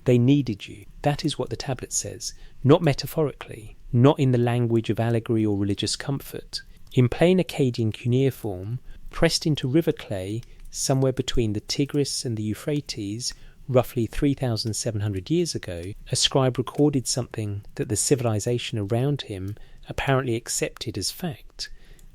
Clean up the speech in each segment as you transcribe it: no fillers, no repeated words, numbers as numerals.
They needed you. That is what the tablet says. Not metaphorically, not in the language of allegory or religious comfort. In plain Akkadian cuneiform, pressed into river clay somewhere between the Tigris and the Euphrates, roughly 3,700 years ago, a scribe recorded something that the civilization around him apparently accepted as fact,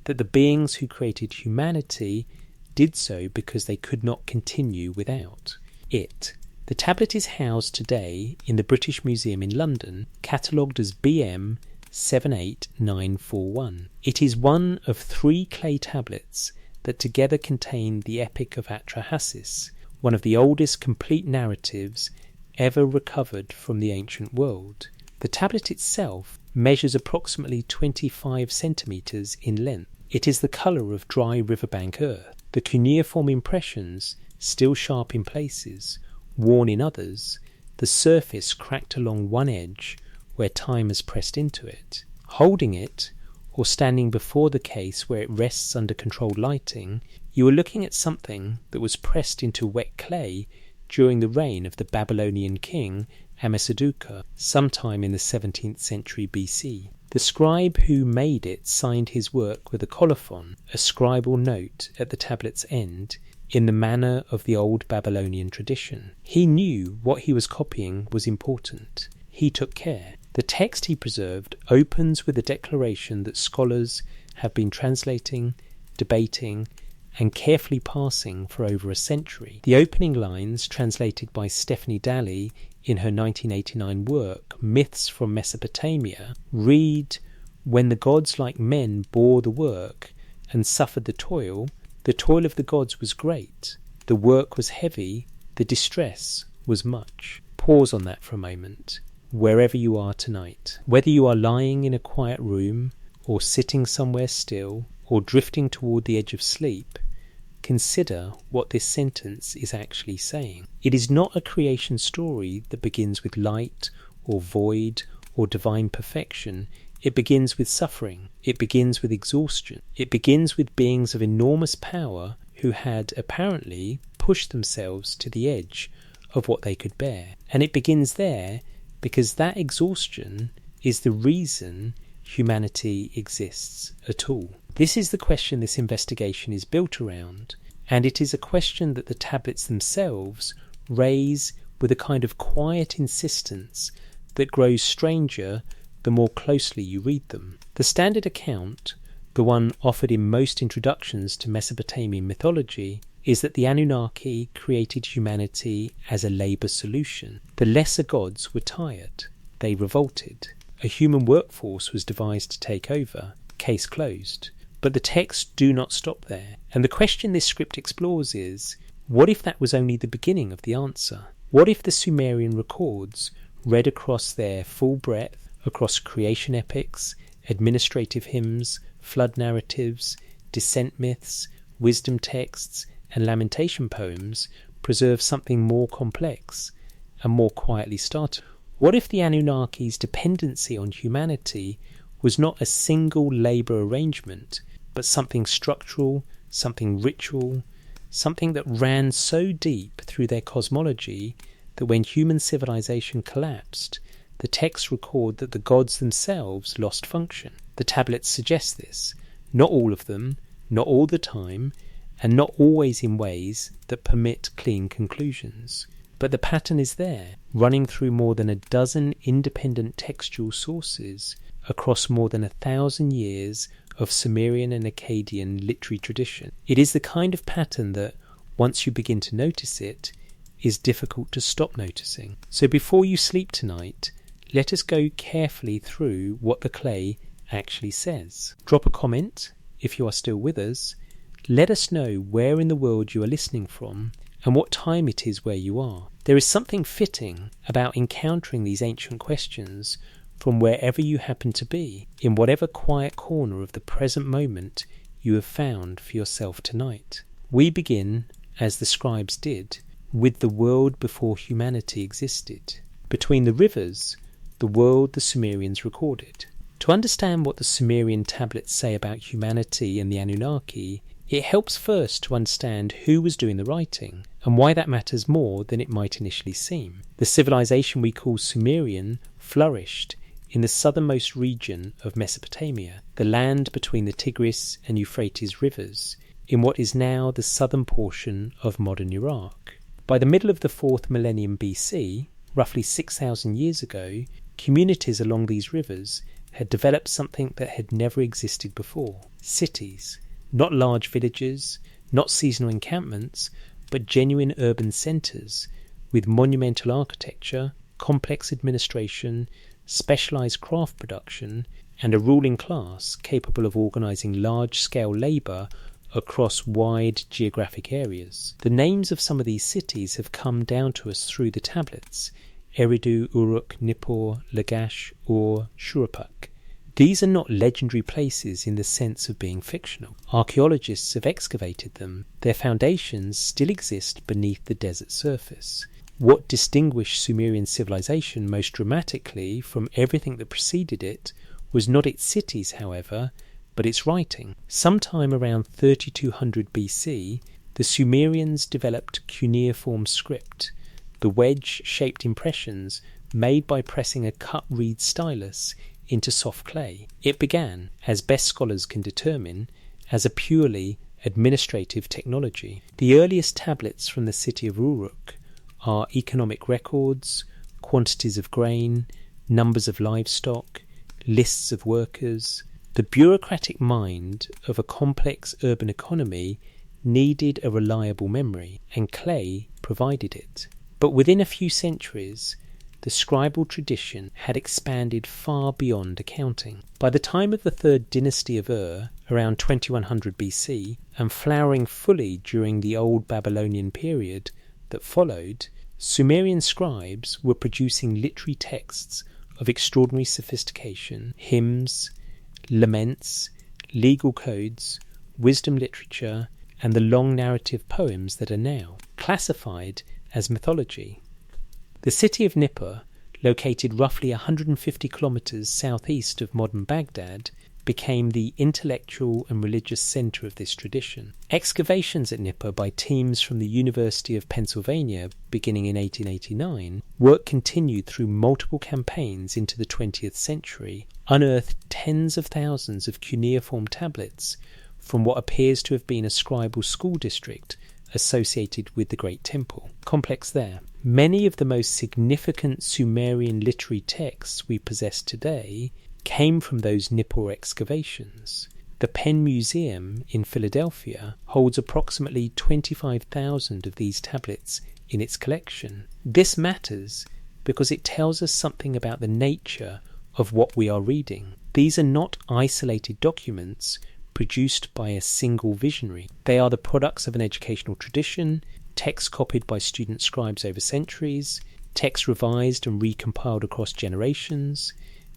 that the beings who created humanity did so because they could not continue without it. The tablet is housed today in the British Museum in London, catalogued as BM 78941. It is one of 3 clay tablets that together contain the Epic of Atrahasis, one of the oldest complete narratives ever recovered from the ancient world. The tablet itself measures approximately 25 centimetres in length. It is the colour of dry riverbank earth. The cuneiform impressions, still sharp in places, worn in others, the surface cracked along one edge where time has pressed into it. Holding it, or standing before the case where it rests under controlled lighting, you are looking at something that was pressed into wet clay during the reign of the Babylonian king Ammisaduqa, sometime in the 17th century BC. The scribe who made it signed his work with a colophon, a scribal note at the tablet's end, in the manner of the old Babylonian tradition. He knew what he was copying was important. He took care. The text he preserved opens with a declaration that scholars have been translating, debating, and carefully parsing for over a century. The opening lines, translated by Stephanie Daly in her 1989 work, Myths from Mesopotamia, read, "When the gods like men bore the work and suffered the toil of the gods was great, the work was heavy, the distress was much." Pause on that for a moment. Wherever you are tonight, whether you are lying in a quiet room, or sitting somewhere still, or drifting toward the edge of sleep, consider what this sentence is actually saying. It is not a creation story that begins with light, or void, or divine perfection. It begins with suffering. It begins with exhaustion. It begins with beings of enormous power who had apparently pushed themselves to the edge of what they could bear. And it begins there because that exhaustion is the reason humanity exists at all. This is the question this investigation is built around, and it is a question that the tablets themselves raise with a kind of quiet insistence that grows stranger the more closely you read them. The standard account, the one offered in most introductions to Mesopotamian mythology, is that the Anunnaki created humanity as a labour solution. The lesser gods were tired. They revolted. A human workforce was devised to take over. Case closed. But the texts do not stop there. And the question this script explores is, what if that was only the beginning of the answer? What if the Sumerian records, read across their full breadth, across creation epics, administrative hymns, flood narratives, descent myths, wisdom texts, and lamentation poems, preserve something more complex and more quietly started? What if the Anunnaki's dependency on humanity was not a single labour arrangement, but something structural, something ritual, something that ran so deep through their cosmology that when human civilization collapsed, the texts record that the gods themselves lost function? The tablets suggest this. Not all of them, not all the time, and not always in ways that permit clean conclusions. But the pattern is there, running through more than a dozen independent textual sources across more than 1,000 years of Sumerian and Akkadian literary tradition. It is the kind of pattern that, once you begin to notice it, is difficult to stop noticing. So before you sleep tonight, let us go carefully through what the clay actually says. Drop a comment if you are still with us. Let us know where in the world you are listening from and what time it is where you are. There is something fitting about encountering these ancient questions from wherever you happen to be, in whatever quiet corner of the present moment you have found for yourself tonight. We begin, as the scribes did, with the world before humanity existed. Between the rivers, the world the Sumerians recorded. To understand what the Sumerian tablets say about humanity and the Anunnaki, It helps first to understand who was doing the writing and why that matters more than it might initially seem. The civilization we call Sumerian flourished in the southernmost region of Mesopotamia, the land between the Tigris and Euphrates rivers, in what is now the southern portion of modern Iraq. By the middle of the 4th millennium BC, roughly 6,000 years ago, communities along these rivers had developed something that had never existed before: cities. Not large villages, not seasonal encampments, but genuine urban centres with monumental architecture, complex administration, specialised craft production, and a ruling class capable of organising large-scale labour across wide geographic areas. The names of some of these cities have come down to us through the tablets: Eridu, Uruk, Nippur, Lagash, or Shuruppak. These are not legendary places in the sense of being fictional. Archaeologists have excavated them. Their foundations still exist beneath the desert surface. What distinguished Sumerian civilization most dramatically from everything that preceded it was not its cities, however, but its writing. Sometime around 3200 BC, the Sumerians developed cuneiform script, the wedge-shaped impressions made by pressing a cut reed stylus into soft clay. It began, as best scholars can determine, as a purely administrative technology. The earliest tablets from the city of Uruk are economic records, quantities of grain, numbers of livestock, lists of workers. The bureaucratic mind of a complex urban economy needed a reliable memory, and clay provided it. But within a few centuries, the scribal tradition had expanded far beyond accounting. By the time of the 3rd dynasty of Ur, around 2100 BC, and flowering fully during the Old Babylonian period that followed, Sumerian scribes were producing literary texts of extraordinary sophistication: hymns, laments, legal codes, wisdom literature, and the long narrative poems that are now classified as mythology. The city of Nippur, located roughly 150 kilometres southeast of modern Baghdad, became the intellectual and religious centre of this tradition. Excavations at Nippur by teams from the University of Pennsylvania beginning in 1889, work continued through multiple campaigns into the 20th century, unearthed tens of thousands of cuneiform tablets from what appears to have been a scribal school district associated with the Great Temple complex there. Many of the most significant Sumerian literary texts we possess today came from those Nippur excavations. The Penn Museum in Philadelphia holds approximately 25,000 of these tablets in its collection. This matters because it tells us something about the nature of what we are reading. These are not isolated documents produced by a single visionary. They are the products of an educational tradition, texts copied by student scribes over centuries, texts revised and recompiled across generations,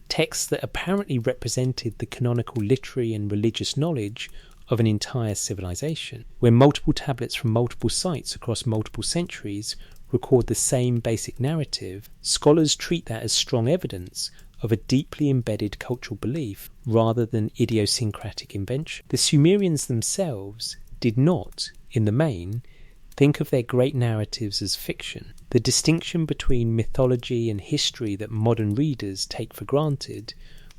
texts that apparently represented the canonical literary and religious knowledge of an entire civilization. When multiple tablets from multiple sites across multiple centuries record the same basic narrative, scholars treat that as strong evidence of a deeply embedded cultural belief rather than idiosyncratic invention. The Sumerians themselves did not, in the main, think of their great narratives as fiction. The distinction between mythology and history that modern readers take for granted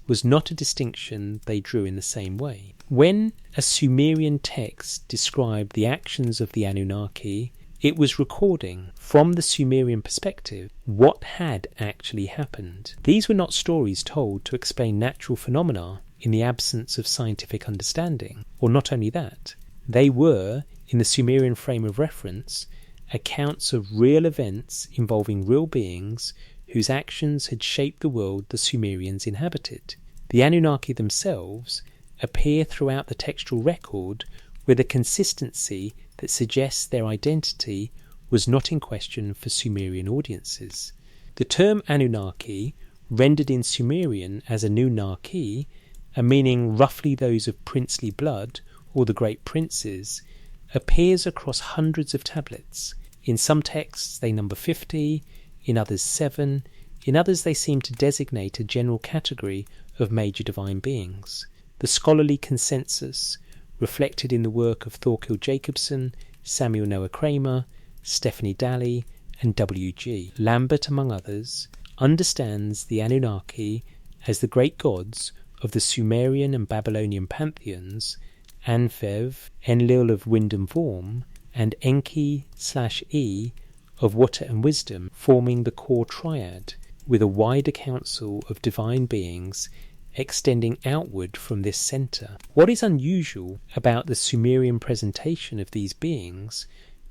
was not a distinction they drew in the same way. When a Sumerian text described the actions of the Anunnaki, it was recording, from the Sumerian perspective, what had actually happened. These were not stories told to explain natural phenomena in the absence of scientific understanding. Or not only that, they were, in the Sumerian frame of reference, accounts of real events involving real beings whose actions had shaped the world the Sumerians inhabited. The Anunnaki themselves appear throughout the textual record with a consistency that suggests their identity was not in question for Sumerian audiences. The term Anunnaki, rendered in Sumerian as Anunnaki, a meaning roughly those of princely blood or the great princes, appears across hundreds of tablets. In some texts they number 50, in others 7, in others they seem to designate a general category of major divine beings. The scholarly consensus reflected in the work of Thorkild Jacobson, Samuel Noah Kramer, Stephanie Daly, and W.G. Lambert, among others, understands the Anunnaki as the great gods of the Sumerian and Babylonian pantheons, Anfev, Enlil of wind and vorm, and Enki/E of water and wisdom, forming the core triad, with a wider council of divine beings extending outward from this centre. What is unusual about the Sumerian presentation of these beings,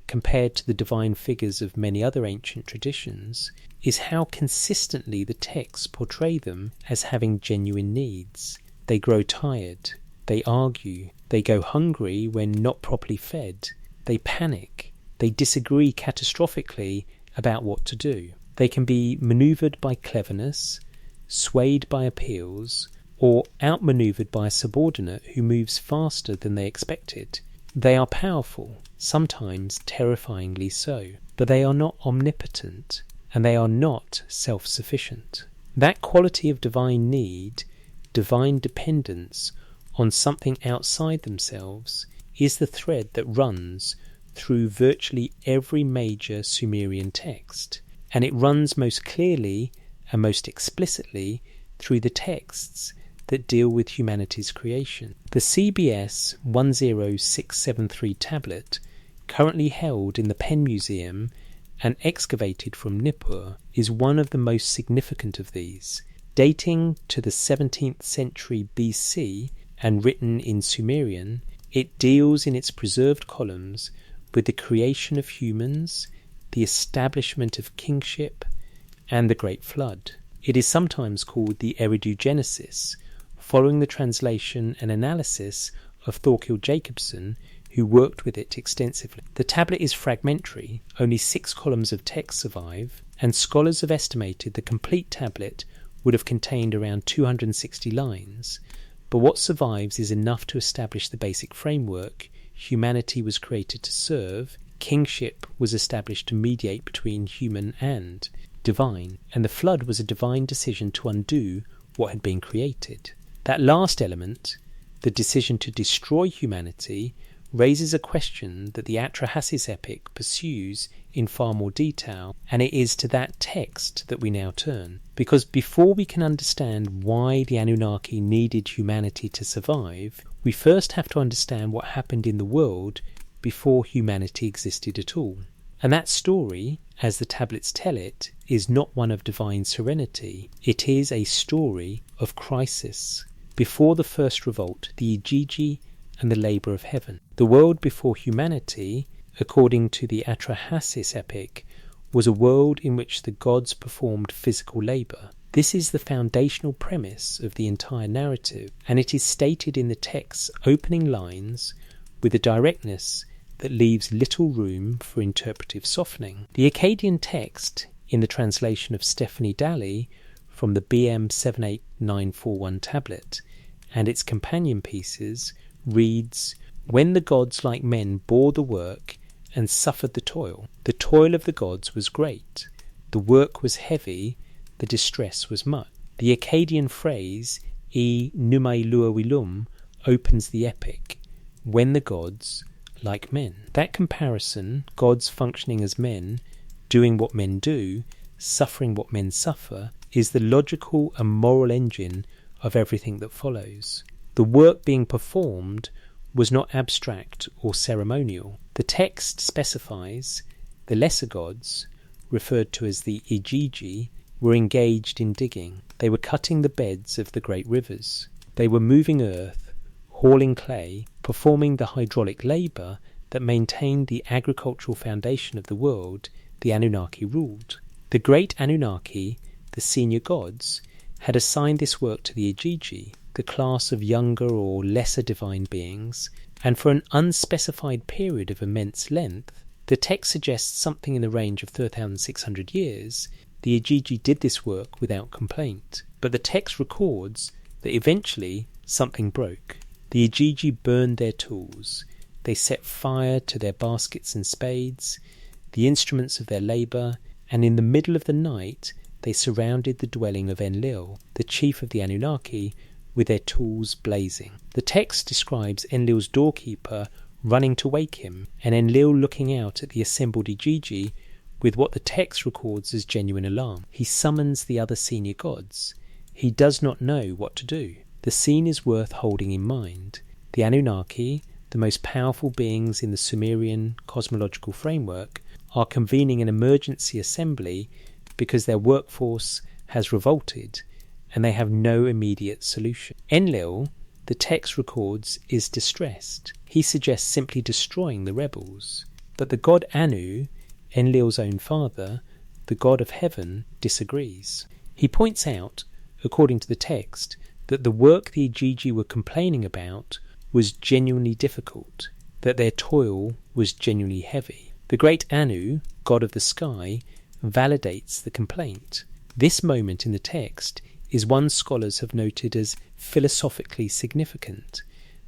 compared to the divine figures of many other ancient traditions, is how consistently the texts portray them as having genuine needs. They grow tired, they argue, they go hungry when not properly fed, they panic, they disagree catastrophically about what to do. They can be manoeuvred by cleverness, swayed by appeals, or outmanoeuvred by a subordinate who moves faster than they expected. They are powerful, sometimes terrifyingly so, but they are not omnipotent, and they are not self-sufficient. That quality of divine need, divine dependence on something outside themselves, is the thread that runs through virtually every major Sumerian text, and it runs most clearly and most explicitly through the texts that deal with humanity's creation. The CBS 10673 tablet, currently held in the Penn Museum and excavated from Nippur, is one of the most significant of these. Dating to the 17th century BC and written in Sumerian, it deals in its preserved columns with the creation of humans, the establishment of kingship, and the Great Flood. It is sometimes called the Eridugenesis, following the translation and analysis of Thorkild Jacobson, who worked with it extensively. The tablet is fragmentary, only 6 columns of text survive, and scholars have estimated the complete tablet would have contained around 260 lines, but what survives is enough to establish the basic framework humanity was created to serve, kingship was established to mediate between human and divine, and the flood was a divine decision to undo what had been created. That last element, the decision to destroy humanity, raises a question that the Atrahasis epic pursues in far more detail, and it is to that text that we now turn. Because before we can understand why the Anunnaki needed humanity to survive, we first have to understand what happened in the world before humanity existed at all. And that story, as the tablets tell it, is not one of divine serenity. It is a story of crisis. Before the first revolt, the Igigi and the labour of heaven. The world before humanity, according to the Atrahasis epic, was a world in which the gods performed physical labour. This is the foundational premise of the entire narrative, and it is stated in the text's opening lines with a directness that leaves little room for interpretive softening. The Akkadian text, in the translation of Stephanie Daly from the BM 78941 tablet, and its companion pieces, reads, "When the gods like men bore the work and suffered the toil of the gods was great, the work was heavy, the distress was much." The Akkadian phrase, "E numai lua wilum," opens the epic, "when the gods like men." That comparison, gods functioning as men, doing what men do, suffering what men suffer, is the logical and moral engine of everything that follows. The work being performed was not abstract or ceremonial. The text specifies the lesser gods, referred to as the Igigi, were engaged in digging. They were cutting the beds of the great rivers. They were moving earth, hauling clay, performing the hydraulic labour that maintained the agricultural foundation of the world the Anunnaki ruled. The great Anunnaki, the senior gods, had assigned this work to the Igigi, the class of younger or lesser divine beings, and for an unspecified period of immense length. The text suggests something in the range of 3,600 years. The Igigi did this work without complaint, but the text records that eventually something broke. The Igigi burned their tools. They set fire to their baskets and spades, the instruments of their labour, and in the middle of the night they surrounded the dwelling of Enlil, the chief of the Anunnaki, with their tools blazing. The text describes Enlil's doorkeeper running to wake him, and Enlil looking out at the assembled Igigi with what the text records as genuine alarm. He summons the other senior gods. He does not know what to do. The scene is worth holding in mind. The Anunnaki, the most powerful beings in the Sumerian cosmological framework, are convening an emergency assembly because their workforce has revolted and they have no immediate solution. Enlil, the text records, is distressed. He suggests simply destroying the rebels. But the god Anu, Enlil's own father, the god of heaven, disagrees. He points out, according to the text, that the work the Igigi were complaining about was genuinely difficult, that their toil was genuinely heavy. The great Anu, god of the sky, validates the complaint. This moment in the text is one scholars have noted as philosophically significant.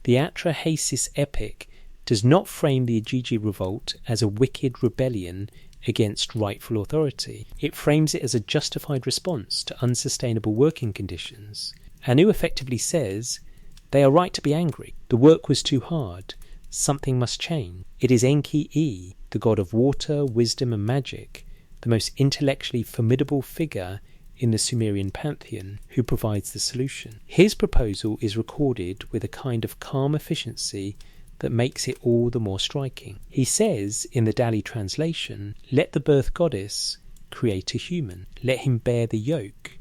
The Atrahasis epic does not frame the Igigi revolt as a wicked rebellion against rightful authority. It frames it as a justified response to unsustainable working conditions. Anu effectively says, they are right to be angry. The work was too hard. Something must change. It is Enki-E, the god of water, wisdom and magic, the most intellectually formidable figure in the Sumerian pantheon, who provides the solution. His proposal is recorded with a kind of calm efficiency that makes it all the more striking. He says, in the Dali translation, let the birth goddess create a human. Let him bear the yoke.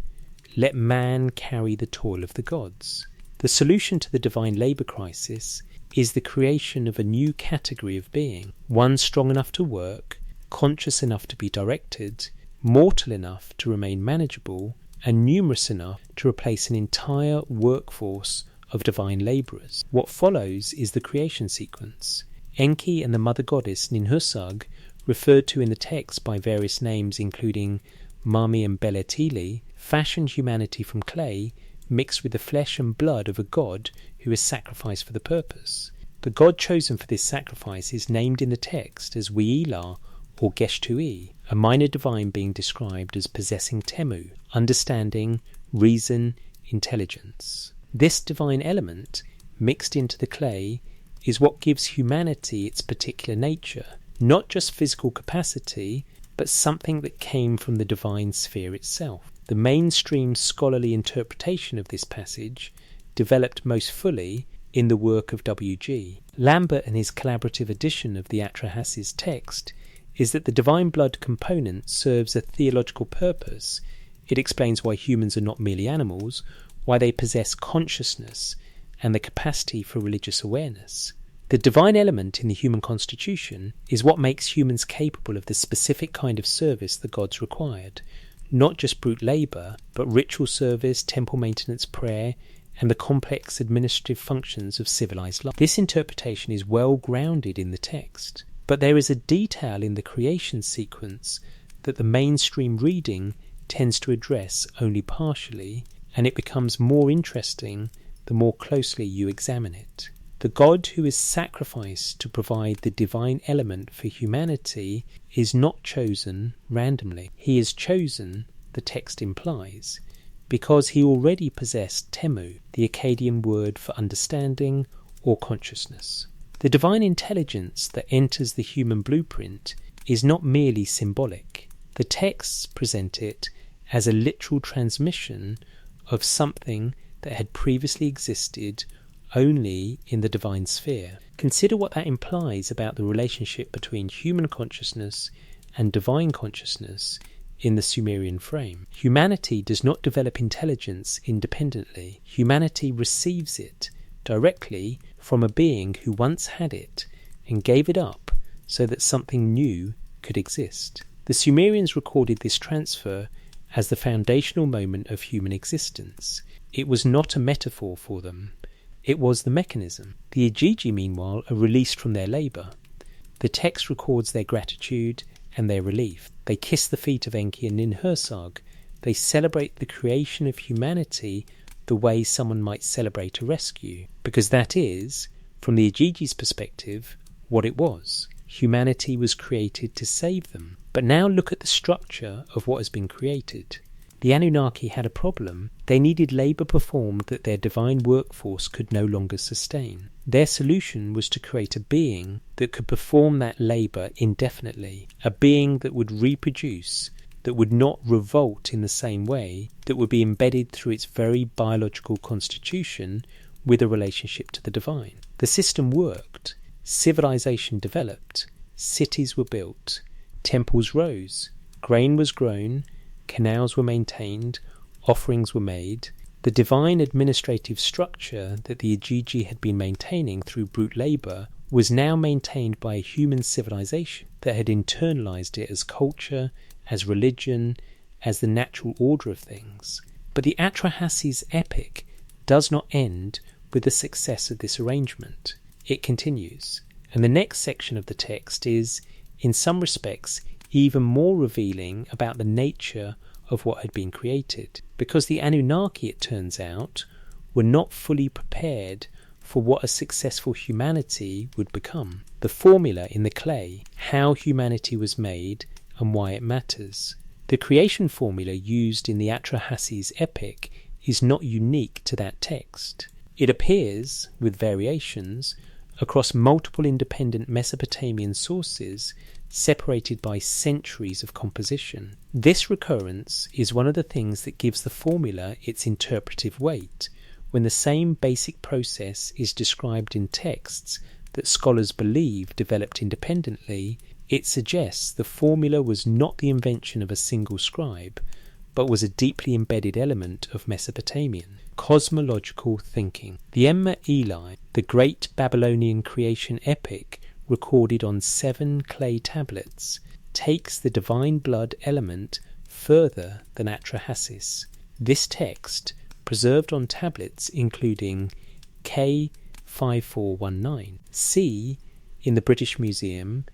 Let man carry the toil of the gods. The solution to the divine labour crisis is the creation of a new category of being, one strong enough to work, conscious enough to be directed, mortal enough to remain manageable, and numerous enough to replace an entire workforce of divine labourers. What follows is the creation sequence. Enki and the mother goddess Ninhursag, referred to in the text by various names including Mami and Beletili, fashioned humanity from clay mixed with the flesh and blood of a god who is sacrificed for the purpose. The god chosen for this sacrifice is named in the text as Wiila or Geshtui, a minor divine being described as possessing Temu, understanding, reason, intelligence. This divine element, mixed into the clay, is what gives humanity its particular nature, not just physical capacity, but something that came from the divine sphere itself. The mainstream scholarly interpretation of this passage developed most fully in the work of W.G. Lambert and his collaborative edition of the Atrahasis text is that the divine blood component serves a theological purpose. It explains why humans are not merely animals, why they possess consciousness and the capacity for religious awareness. The divine element in the human constitution is what makes humans capable of the specific kind of service the gods required, not just brute labour, but ritual service, temple maintenance, prayer, and the complex administrative functions of civilized life. This interpretation is well grounded in the text, but there is a detail in the creation sequence that the mainstream reading tends to address only partially, and it becomes more interesting the more closely you examine it. The God who is sacrificed to provide the divine element for humanity is not chosen randomly. He is chosen, the text implies, because he already possessed Temu, the Akkadian word for understanding or consciousness. The divine intelligence that enters the human blueprint is not merely symbolic. The texts present it as a literal transmission of something that had previously existed only in the divine sphere. Consider what that implies about the relationship between human consciousness and divine consciousness in the Sumerian frame. Humanity does not develop intelligence independently. Humanity receives it directly from a being who once had it and gave it up so that something new could exist. The Sumerians recorded this transfer as the foundational moment of human existence. It was not a metaphor for them. It was the mechanism. The Igigi, meanwhile, are released from their labour. The text records their gratitude and their relief. They kiss the feet of Enki and Ninhursag. They celebrate the creation of humanity the way someone might celebrate a rescue, because that is, from the Igigi's perspective, what it was. Humanity was created to save them. But now look at the structure of what has been created. The Anunnaki had a problem. They needed labour performed that their divine workforce could no longer sustain. Their solution was to create a being that could perform that labour indefinitely, a being that would reproduce, that would not revolt in the same way, that would be embedded through its very biological constitution with a relationship to the divine. The system worked. Civilization developed. Cities were built. Temples rose. Grain was grown. Canals were maintained. Offerings were made. The divine administrative structure that the Igigi had been maintaining through brute labour was now maintained by a human civilization that had internalized it as culture, as religion, as the natural order of things. But the Atrahasis epic does not end with the success of this arrangement. It continues. And the next section of the text is, in some respects, even more revealing about the nature of what had been created, because the Anunnaki, it turns out, were not fully prepared for what a successful humanity would become. The formula in the clay, how humanity was made and why it matters. The creation formula used in the Atrahasis epic is not unique to that text. It appears, with variations, across multiple independent Mesopotamian sources separated by centuries of composition. This recurrence is one of the things that gives the formula its interpretive weight. When the same basic process is described in texts that scholars believe developed independently, it suggests the formula was not the invention of a single scribe, but was a deeply embedded element of Mesopotamian cosmological thinking. The Enma Eli, the great Babylonian creation epic recorded on 7 clay tablets, takes the divine blood element further than Atrahasis. This text, preserved on tablets including K5419, C in the British Museum,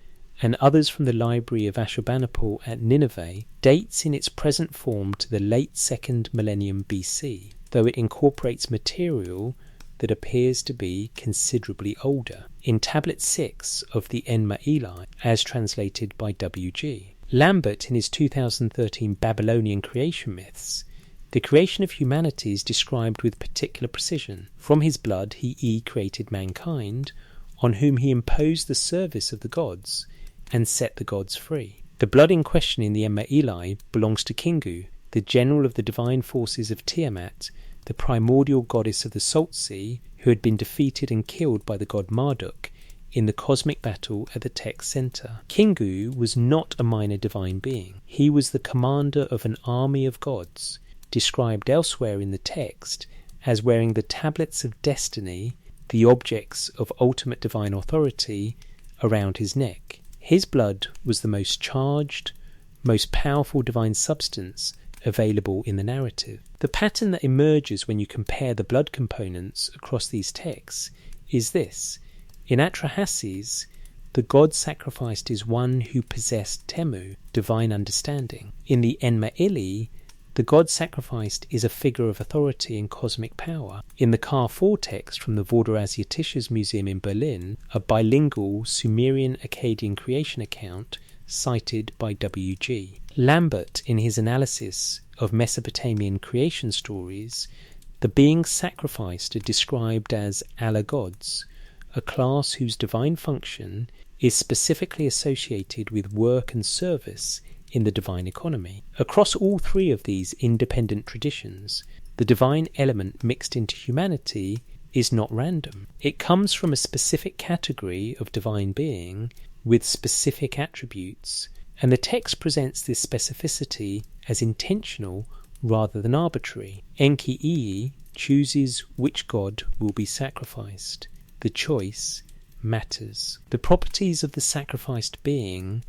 and others from the library of Ashurbanipal at Nineveh, dates in its present form to the late 2nd millennium BC, though it incorporates material that appears to be considerably older. In Tablet 6 of the Enma Eli, as translated by W.G. Lambert in his 2013 Babylonian Creation Myths, the creation of humanity is described with particular precision. From his blood he created mankind, on whom he imposed the service of the gods, and set the gods free. The blood in question in the Enma Eli belongs to Kingu, the general of the divine forces of Tiamat, the primordial goddess of the Salt Sea, who had been defeated and killed by the god Marduk in the cosmic battle at the Tex Center. Kingu was not a minor divine being. He was the commander of an army of gods, described elsewhere in the text as wearing the tablets of destiny, the objects of ultimate divine authority, around his neck. His blood was the most charged, most powerful divine substance available in the narrative. The pattern that emerges when you compare the blood components across these texts is this. In Atrahasis, the god sacrificed is one who possessed Temu, divine understanding. In the Enma Eli, the god sacrificed is a figure of authority and cosmic power. In the K4 text from the Vorder Asiatisches Museum in Berlin, a bilingual Sumerian Akkadian creation account cited by W.G. Lambert, in his analysis of Mesopotamian creation stories, the beings sacrificed are described as Allah gods, a class whose divine function is specifically associated with work and service in the divine economy. Across all 3 of these independent traditions, the divine element mixed into humanity is not random. It comes from a specific category of divine being with specific attributes, and the text presents this specificity as intentional rather than arbitrary. Enki chooses which god will be sacrificed. The choice matters. The properties of the sacrificed being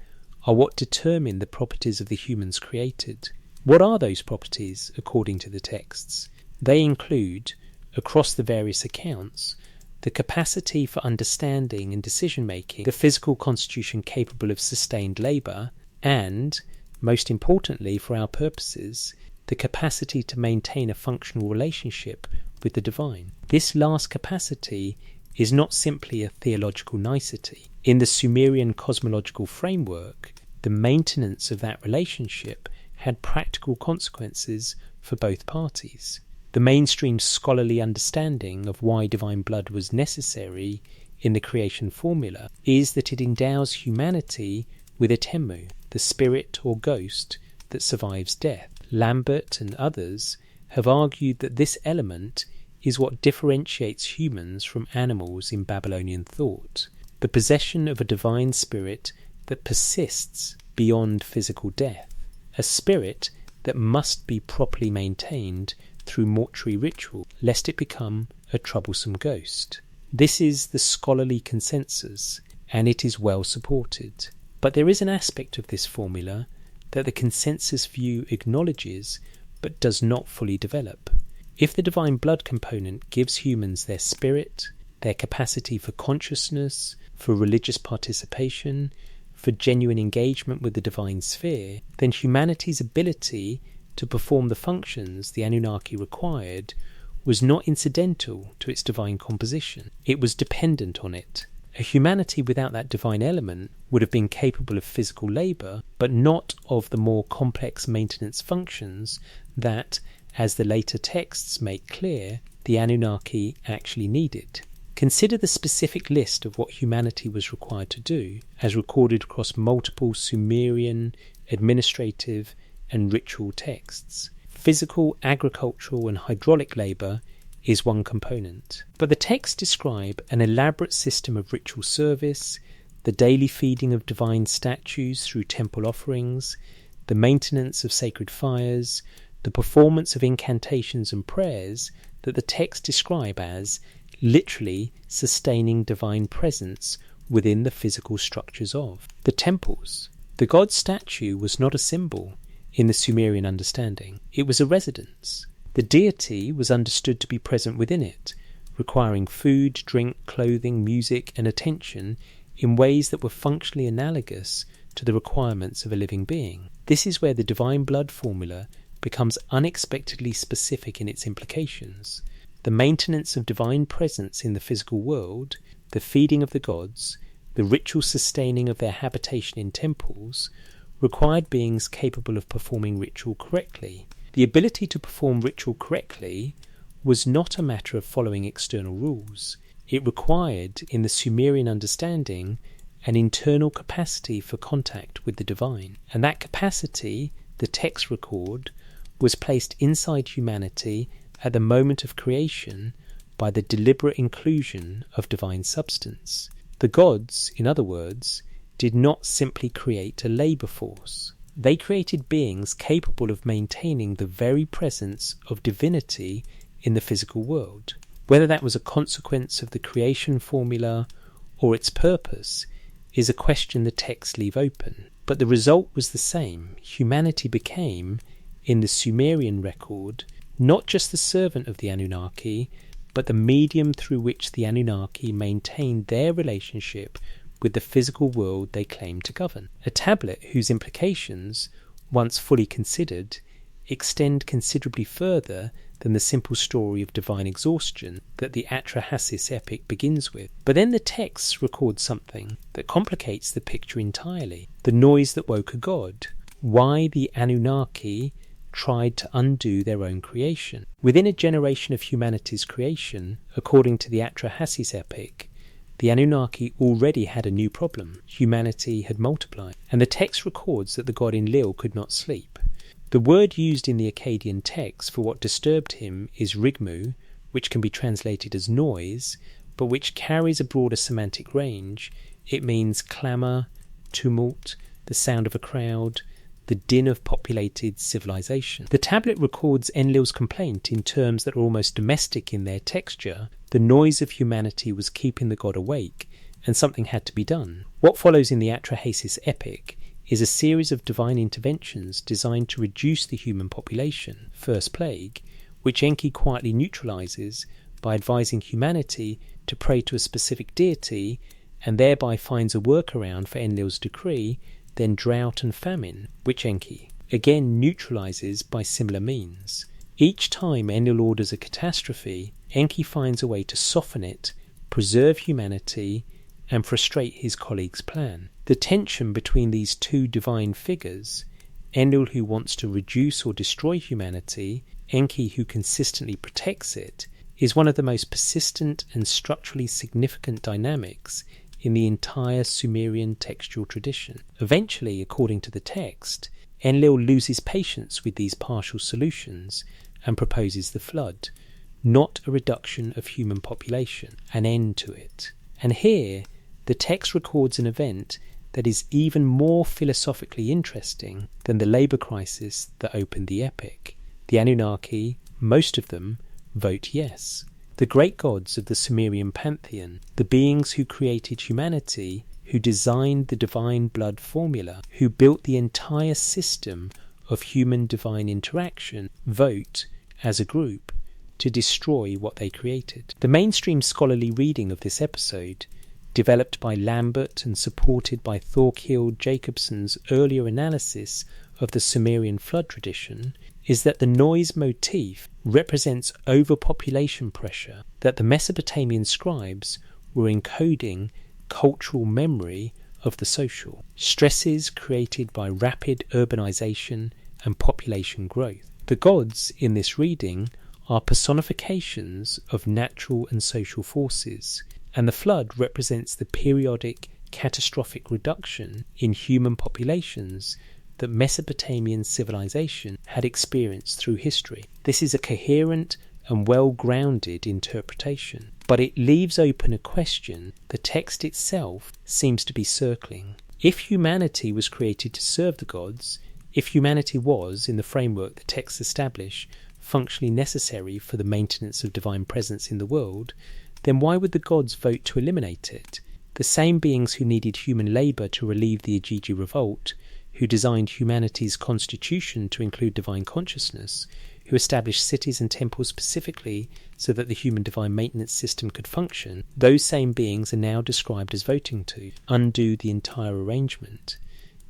are what determine the properties of the humans created. What are those properties, according to the texts? They include, across the various accounts, the capacity for understanding and decision-making, the physical constitution capable of sustained labour, and, most importantly for our purposes, the capacity to maintain a functional relationship with the divine. This last capacity is not simply a theological nicety. In the Sumerian cosmological framework, the maintenance of that relationship had practical consequences for both parties. The mainstream scholarly understanding of why divine blood was necessary in the creation formula is that it endows humanity with a temu, the spirit or ghost that survives death. Lambert and others have argued that this element is what differentiates humans from animals in Babylonian thought, the possession of a divine spirit that persists beyond physical death, a spirit that must be properly maintained through mortuary ritual, lest it become a troublesome ghost. This is the scholarly consensus, and it is well supported. But there is an aspect of this formula that the consensus view acknowledges but does not fully develop. If the divine blood component gives humans their spirit, their capacity for consciousness, for religious participation, for genuine engagement with the divine sphere, then humanity's ability to perform the functions the Anunnaki required was not incidental to its divine composition. It was dependent on it. A humanity without that divine element would have been capable of physical labour, but not of the more complex maintenance functions that, as the later texts make clear, the Anunnaki actually needed. Consider the specific list of what humanity was required to do, as recorded across multiple Sumerian, administrative, and ritual texts. Physical, agricultural, and hydraulic labour is one component. But the texts describe an elaborate system of ritual service, the daily feeding of divine statues through temple offerings, the maintenance of sacred fires, the performance of incantations and prayers that the texts describe as literally sustaining divine presence within the physical structures of the temples. The god statue was not a symbol in the Sumerian understanding. It was a residence. The deity was understood to be present within it, requiring food, drink, clothing, music, and attention in ways that were functionally analogous to the requirements of a living being. This is where the divine blood formula becomes unexpectedly specific in its implications. The maintenance of divine presence in the physical world, the feeding of the gods, the ritual sustaining of their habitation in temples, required beings capable of performing ritual correctly. The ability to perform ritual correctly was not a matter of following external rules. It required, in the Sumerian understanding, an internal capacity for contact with the divine. And that capacity, the texts record, was placed inside humanity at the moment of creation by the deliberate inclusion of divine substance. The gods, in other words, did not simply create a labour force. They created beings capable of maintaining the very presence of divinity in the physical world. Whether that was a consequence of the creation formula or its purpose is a question the texts leave open. But the result was the same. Humanity became, in the Sumerian record, not just the servant of the Anunnaki, but the medium through which the Anunnaki maintained their relationship with the physical world they claimed to govern. A tablet whose implications, once fully considered, extend considerably further than the simple story of divine exhaustion that the Atrahasis epic begins with. But then the texts record something that complicates the picture entirely. The noise that woke a god. Why the Anunnaki tried to undo their own creation. Within a generation of humanity's creation, according to the Atrahasis epic, the Anunnaki already had a new problem. Humanity had multiplied. And the text records that the god Enlil could not sleep. The word used in the Akkadian text for what disturbed him is rigmu, which can be translated as noise, but which carries a broader semantic range. It means clamour, tumult, the sound of a crowd, the din of populated civilization. The tablet records Enlil's complaint in terms that are almost domestic in their texture. The noise of humanity was keeping the god awake, and something had to be done. What follows in the Atrahasis epic is a series of divine interventions designed to reduce the human population, first plague, which Enki quietly neutralizes by advising humanity to pray to a specific deity, and thereby finds a workaround for Enlil's decree, then drought and famine, which Enki again neutralizes by similar means. Each time Enlil orders a catastrophe, Enki finds a way to soften it, preserve humanity, and frustrate his colleague's plan. The tension between these two divine figures, Enlil who wants to reduce or destroy humanity, Enki who consistently protects it, is one of the most persistent and structurally significant dynamics in the entire Sumerian textual tradition. Eventually, according to the text, Enlil loses patience with these partial solutions and proposes the flood, not a reduction of human population, an end to it. And here, the text records an event that is even more philosophically interesting than the labour crisis that opened the epic. The Anunnaki, most of them, vote yes. The great gods of the Sumerian pantheon, the beings who created humanity, who designed the divine blood formula, who built the entire system of human-divine interaction, vote, as a group, to destroy what they created. The mainstream scholarly reading of this episode, developed by Lambert and supported by Thorkild Jacobson's earlier analysis of the Sumerian flood tradition, is that the noise motif represents overpopulation pressure, that the Mesopotamian scribes were encoding cultural memory of the social, stresses created by rapid urbanization and population growth. The gods in this reading are personifications of natural and social forces, and the flood represents the periodic catastrophic reduction in human populations that Mesopotamian civilization had experienced through history. This is a coherent and well-grounded interpretation, but it leaves open a question the text itself seems to be circling. If humanity was created to serve the gods, if humanity was, in the framework the texts establish, functionally necessary for the maintenance of divine presence in the world, then why would the gods vote to eliminate it? The same beings who needed human labour to relieve the Igigi revolt, who designed humanity's constitution to include divine consciousness, who established cities and temples specifically so that the human divine maintenance system could function, those same beings are now described as voting to undo the entire arrangement.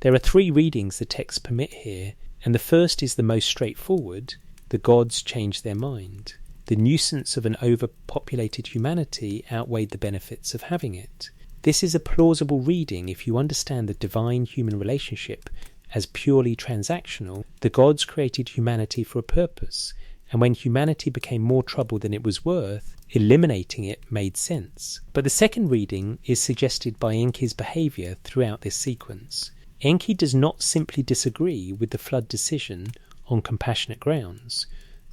There are three readings the texts permit here, and the first is the most straightforward: the gods change their mind. The nuisance of an overpopulated humanity outweighed the benefits of having it. This is a plausible reading if you understand the divine-human relationship as purely transactional. The gods created humanity for a purpose, and when humanity became more trouble than it was worth, eliminating it made sense. But the second reading is suggested by Enki's behaviour throughout this sequence. Enki does not simply disagree with the flood decision on compassionate grounds,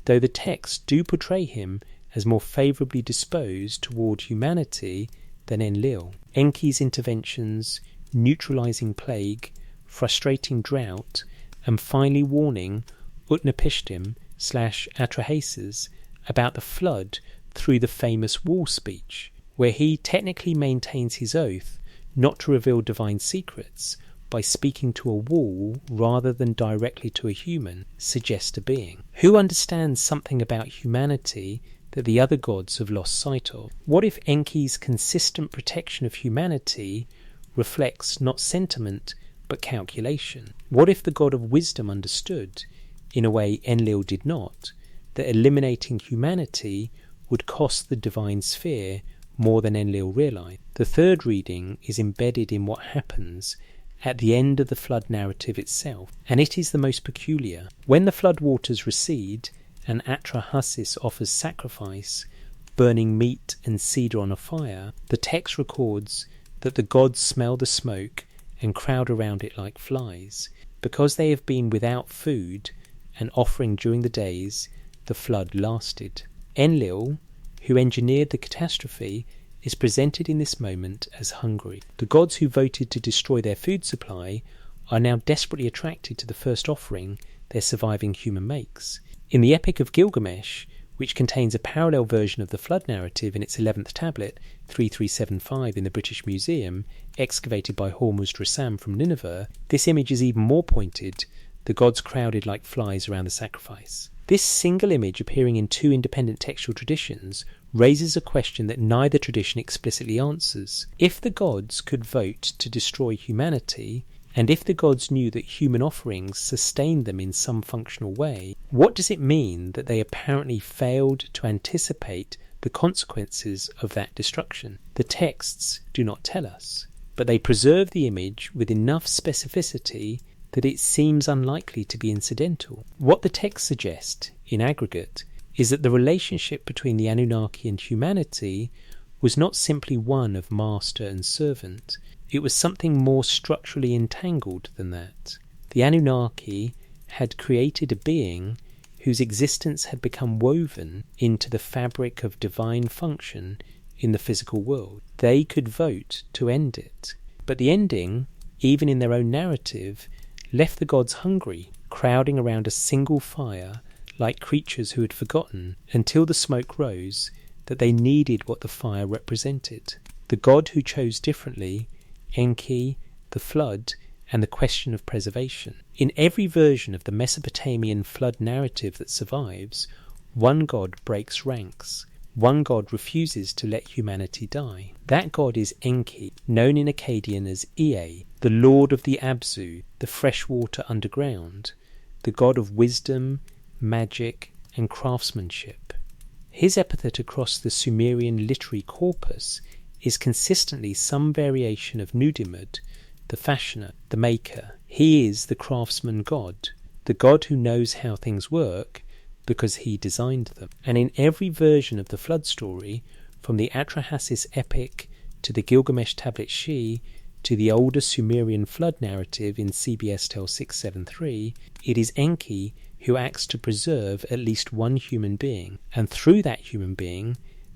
though the texts do portray him as more favourably disposed toward humanity than Enlil. Enki's interventions, neutralising plague, frustrating drought, and finally warning Utnapishtim/Atrahasis about the flood through the famous wall speech, where he technically maintains his oath not to reveal divine secrets by speaking to a wall rather than directly to a human, suggest a being who understands something about humanity that the other gods have lost sight of. What if Enki's consistent protection of humanity reflects not sentiment but calculation? What if the god of wisdom understood, in a way Enlil did not, that eliminating humanity would cost the divine sphere more than Enlil realised? The third reading is embedded in what happens at the end of the flood narrative itself, and it is the most peculiar. When the flood waters recede and Atrahasis offers sacrifice, burning meat and cedar on a fire, the text records that the gods smell the smoke and crowd around it like flies. Because they have been without food and offering during the days, the flood lasted. Enlil, who engineered the catastrophe, is presented in this moment as hungry. The gods who voted to destroy their food supply are now desperately attracted to the first offering their surviving human makes. In the Epic of Gilgamesh, which contains a parallel version of the flood narrative in its 11th tablet, 3375 in the British Museum, excavated by Hormuzd Rassam from Nineveh, this image is even more pointed: the gods crowded like flies around the sacrifice. This single image, appearing in two independent textual traditions, raises a question that neither tradition explicitly answers. If the gods could vote to destroy humanity, and if the gods knew that human offerings sustained them in some functional way, what does it mean that they apparently failed to anticipate the consequences of that destruction? The texts do not tell us, but they preserve the image with enough specificity that it seems unlikely to be incidental. What the text suggests, in aggregate, is that the relationship between the Anunnaki and humanity was not simply one of master and servant. It was something more structurally entangled than that. The Anunnaki had created a being whose existence had become woven into the fabric of divine function in the physical world. They could vote to end it. But the ending, even in their own narrative, left the gods hungry, crowding around a single fire like creatures who had forgotten, until the smoke rose, that they needed what the fire represented. The god who chose differently, Enki, the flood, and the question of preservation. In every version of the Mesopotamian flood narrative that survives, one god breaks ranks. One god refuses to let humanity die. That god is Enki, known in Akkadian as Ea, the lord of the Abzu, the freshwater underground, the god of wisdom, magic, and craftsmanship. His epithet across the Sumerian literary corpus is consistently some variation of Nudimud, the fashioner, the maker. He is the craftsman god, the god who knows how things work because he designed them. And in every version of the flood story, from the Atrahasis epic to the Gilgamesh tablet Shi to the older Sumerian flood narrative in CBS Tel 673, it is Enki who acts to preserve at least one human being, and through that human being,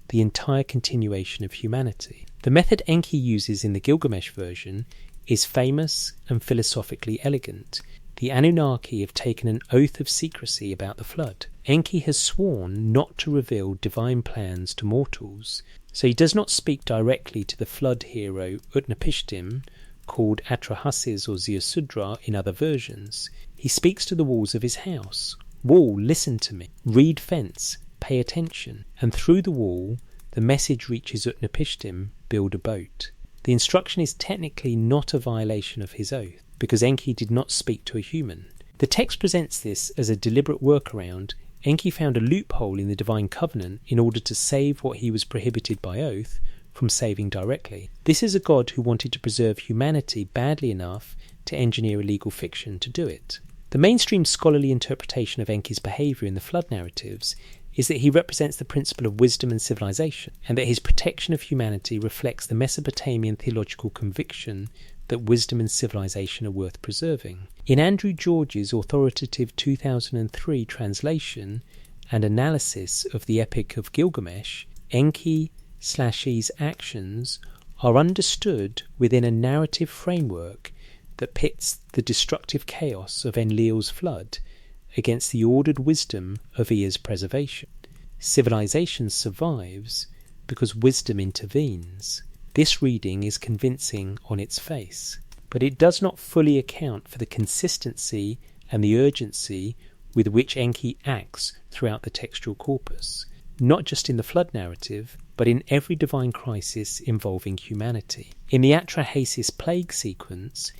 the entire continuation of humanity. The method Enki uses in the Gilgamesh version is famous and philosophically elegant. The Anunnaki have taken an oath of secrecy about the flood. Enki has sworn not to reveal divine plans to mortals, so he does not speak directly to the flood hero Utnapishtim, called Atrahasis or Ziusudra in other versions. He speaks to the walls of his house. Wall, listen to me. Reed fence, pay attention. And through the wall, the message reaches Utnapishtim, build a boat. The instruction is technically not a violation of his oath, because Enki did not speak to a human. The text presents this as a deliberate workaround. Enki found a loophole in the divine covenant in order to save what he was prohibited by oath from saving directly. This is a god who wanted to preserve humanity badly enough to engineer a legal fiction to do it. The mainstream scholarly interpretation of Enki's behaviour in the flood narratives is that he represents the principle of wisdom and civilization, and that his protection of humanity reflects the Mesopotamian theological conviction that wisdom and civilization are worth preserving. In Andrew George's authoritative 2003 translation and analysis of the Epic of Gilgamesh, Enki/E's actions are understood within a narrative framework that pits the destructive chaos of Enlil's flood against the ordered wisdom of Ea's preservation. Civilization survives because wisdom intervenes. This reading is convincing on its face, but it does not fully account for the consistency and the urgency with which Enki acts throughout the textual corpus, not just in the flood narrative, but in every divine crisis involving humanity. In the Atrahasis plague sequence,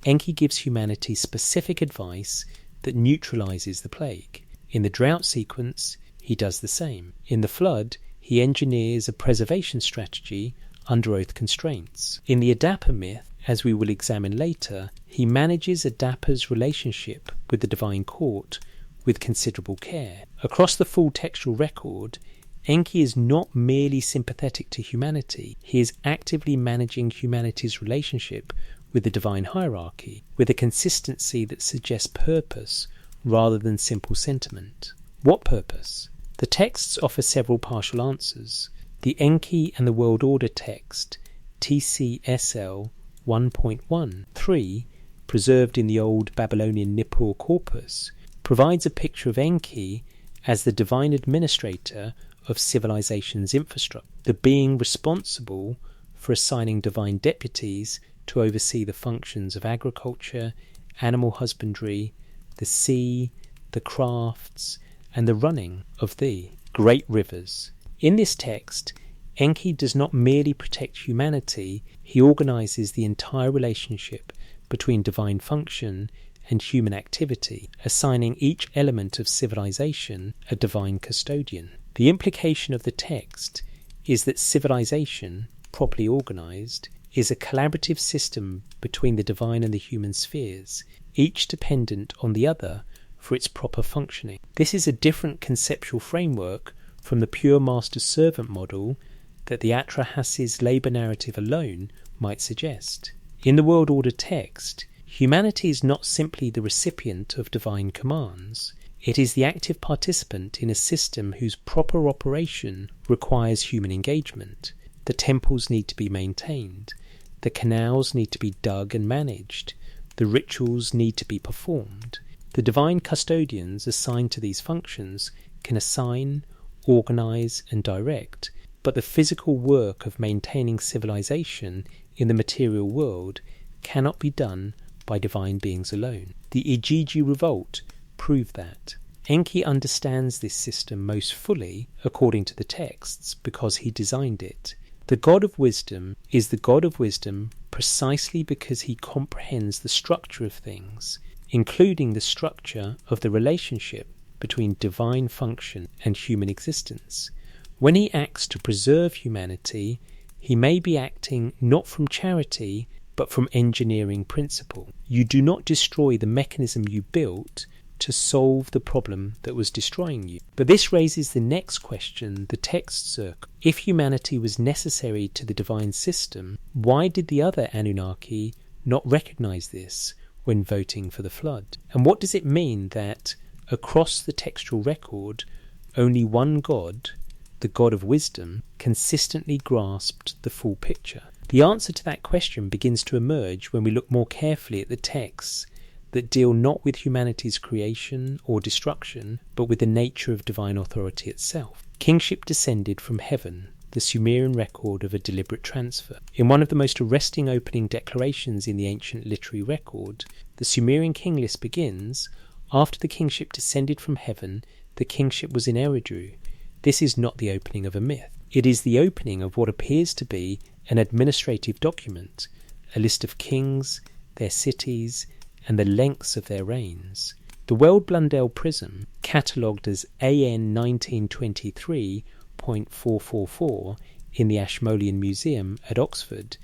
Enki gives humanity specific advice that neutralizes the plague. In the drought sequence, he does the same. In the flood, he engineers a preservation strategy under oath constraints. In the Adapa myth, as we will examine later, he manages Adapa's relationship with the divine court with considerable care. Across the full textual record, Enki is not merely sympathetic to humanity, he is actively managing humanity's relationship with the divine hierarchy, with a consistency that suggests purpose rather than simple sentiment. What purpose? The texts offer several partial answers. The Enki and the World Order text, TCSL 1.1.3, preserved in the old Babylonian Nippur corpus, provides a picture of Enki as the divine administrator of civilization's infrastructure, the being responsible for assigning divine deputies to oversee the functions of agriculture, animal husbandry, the sea, the crafts, and the running of the great rivers. In this text, Enki does not merely protect humanity, he organizes the entire relationship between divine function and human activity, assigning each element of civilization a divine custodian. The implication of the text is that civilization, properly organized, is a collaborative system between the divine and the human spheres. each dependent on the other for its proper functioning. This is a different conceptual framework from the pure master-servant model that the Atrahasis labour narrative alone might suggest. In the World Order text, humanity is not simply the recipient of divine commands. It is the active participant in a system whose proper operation requires human engagement. The temples need to be maintained. The canals need to be dug and managed. The rituals need to be performed. The divine custodians assigned to these functions can assign, organise and direct, but the physical work of maintaining civilization in the material world cannot be done by divine beings alone. The Ijiji revolt proved that. Enki understands this system most fully, according to the texts, because he designed it. The God of wisdom is the God of wisdom precisely because he comprehends the structure of things, including the structure of the relationship between divine function and human existence. When he acts to preserve humanity, he may be acting not from charity, but from engineering principle. You do not destroy the mechanism you built to solve the problem that was destroying you. But this raises the next question the text circle. If humanity was necessary to the divine system, why did the other Anunnaki not recognize this when voting for the flood? And what does it mean that across the textual record, only one God, the God of wisdom, consistently grasped the full picture? The answer to that question begins to emerge when we look more carefully at the texts that deal not with humanity's creation or destruction, but with the nature of divine authority itself. Kingship descended from heaven, the Sumerian record of a deliberate transfer. In one of the most arresting opening declarations in the ancient literary record, the Sumerian king list begins, "After the kingship descended from heaven, the kingship was in Eridu." This is not the opening of a myth. It is the opening of what appears to be an administrative document, a list of kings, their cities, and the lengths of their reigns. The Weld-Blundell prism, catalogued as AN 1923.444 in the Ashmolean Museum at Oxford,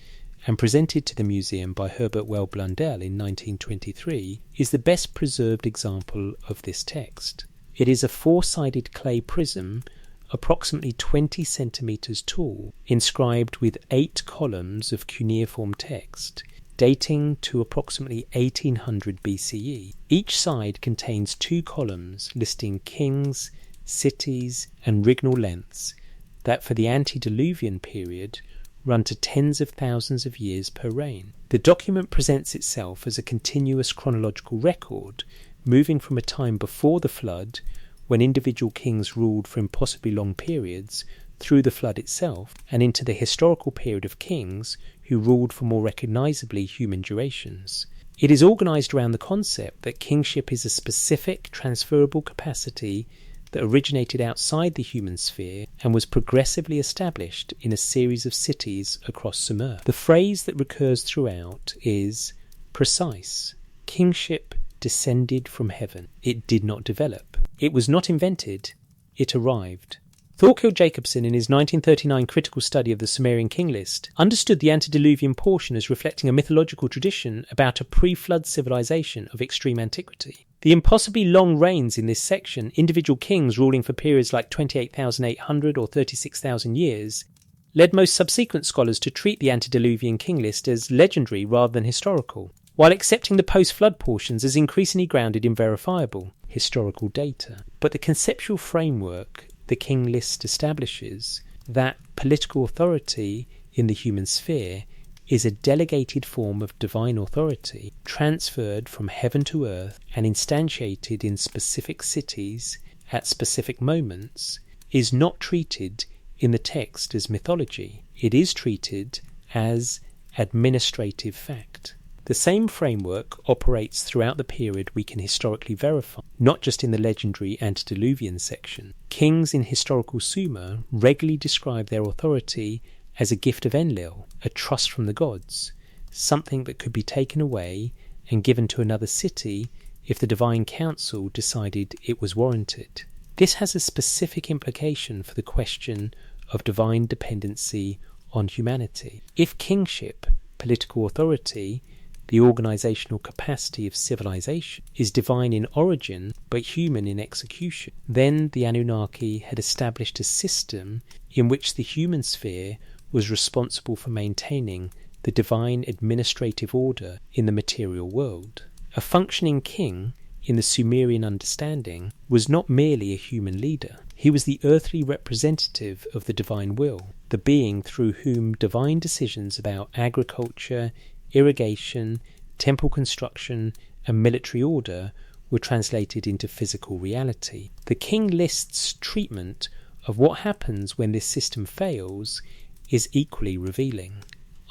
and presented to the museum by Herbert Weld-Blundell in 1923, is the best preserved example of this text. It is a four-sided clay prism approximately 20 centimetres tall, inscribed with 8 columns of cuneiform text, dating to approximately 1800 BCE. Each side contains 2 columns listing kings, cities, and regnal lengths that for the antediluvian period run to tens of thousands of years per reign. The document presents itself as a continuous chronological record, moving from a time before the flood, when individual kings ruled for impossibly long periods, through the flood itself, and into the historical period of kings who ruled for more recognisably human durations. It is organised around the concept that kingship is a specific transferable capacity that originated outside the human sphere and was progressively established in a series of cities across Sumer. The phrase that recurs throughout is precise. Kingship descended from heaven. It did not develop. It was not invented. It arrived. Thorkild Jacobson, in his 1939 critical study of the Sumerian king list, understood the antediluvian portion as reflecting a mythological tradition about a pre-flood civilization of extreme antiquity. The impossibly long reigns in this section, individual kings ruling for periods like 28,800 or 36,000 years, led most subsequent scholars to treat the antediluvian king list as legendary rather than historical, while accepting the post-flood portions as increasingly grounded in verifiable historical data. But the conceptual framework the king list establishes, that political authority in the human sphere is a delegated form of divine authority transferred from heaven to earth and instantiated in specific cities at specific moments, is not treated in the text as mythology. It is treated as administrative fact. The same framework operates throughout the period we can historically verify, not just in the legendary antediluvian section. Kings in historical Sumer regularly describe their authority as a gift of Enlil, a trust from the gods, something that could be taken away and given to another city if the divine council decided it was warranted. This has a specific implication for the question of divine dependency on humanity. If kingship, political authority, the organisational capacity of civilization, is divine in origin but human in execution. Then the Anunnaki had established a system in which the human sphere was responsible for maintaining the divine administrative order in the material world. A functioning king, in the Sumerian understanding, was not merely a human leader. He was the earthly representative of the divine will, the being through whom divine decisions about agriculture, irrigation, temple construction, and military order were translated into physical reality. The king list's treatment of what happens when this system fails is equally revealing.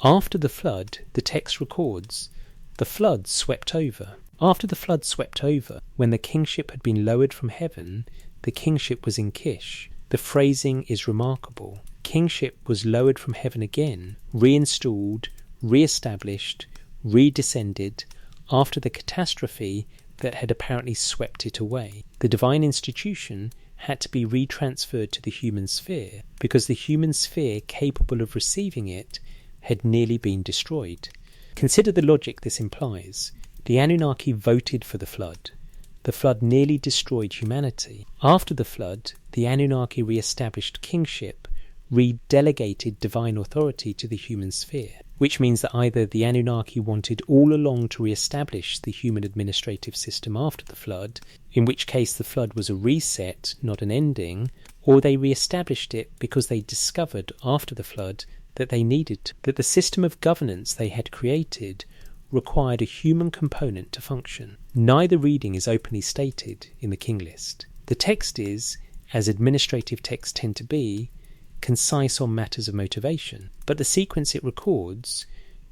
After the flood, the text records, the flood swept over. After the flood swept over, when the kingship had been lowered from heaven, the kingship was in Kish. The phrasing is remarkable. Kingship was lowered from heaven again, reinstalled, re-established, redescended, after the catastrophe that had apparently swept it away. The divine institution had to be retransferred to the human sphere, because the human sphere capable of receiving it had nearly been destroyed. Consider the logic this implies. The Anunnaki voted for the flood. The flood nearly destroyed humanity. After the flood, the Anunnaki re-established kingship, re-delegated divine authority to the human sphere, which means that either the Anunnaki wanted all along to re-establish the human administrative system after the flood, in which case the flood was a reset, not an ending, or they re-established it because they discovered after the flood that they needed to, that the system of governance they had created required a human component to function. Neither reading is openly stated in the king list. The text is, as administrative texts tend to be, concise on matters of motivation, but the sequence it records,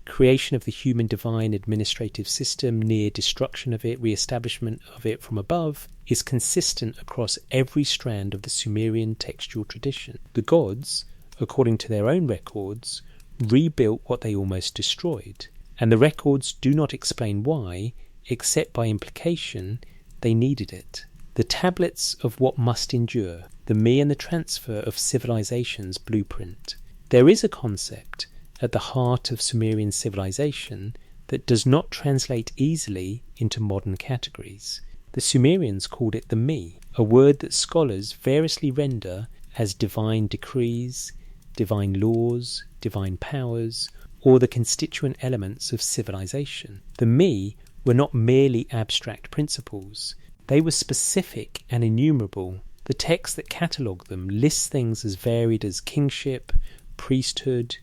creation of the human divine administrative system, near destruction of it, re-establishment of it from above, is consistent across every strand of the Sumerian textual tradition. The gods, according to their own records, rebuilt what they almost destroyed, and the records do not explain why, except by implication, they needed it. The tablets of what must endure, the me and the transfer of civilization's blueprint. There is a concept at the heart of Sumerian civilization that does not translate easily into modern categories. The Sumerians called it the me, a word that scholars variously render as divine decrees, divine laws, divine powers, or the constituent elements of civilization. The me were not merely abstract principles. They were specific and innumerable. The text that catalogue them lists things as varied as kingship, priesthood,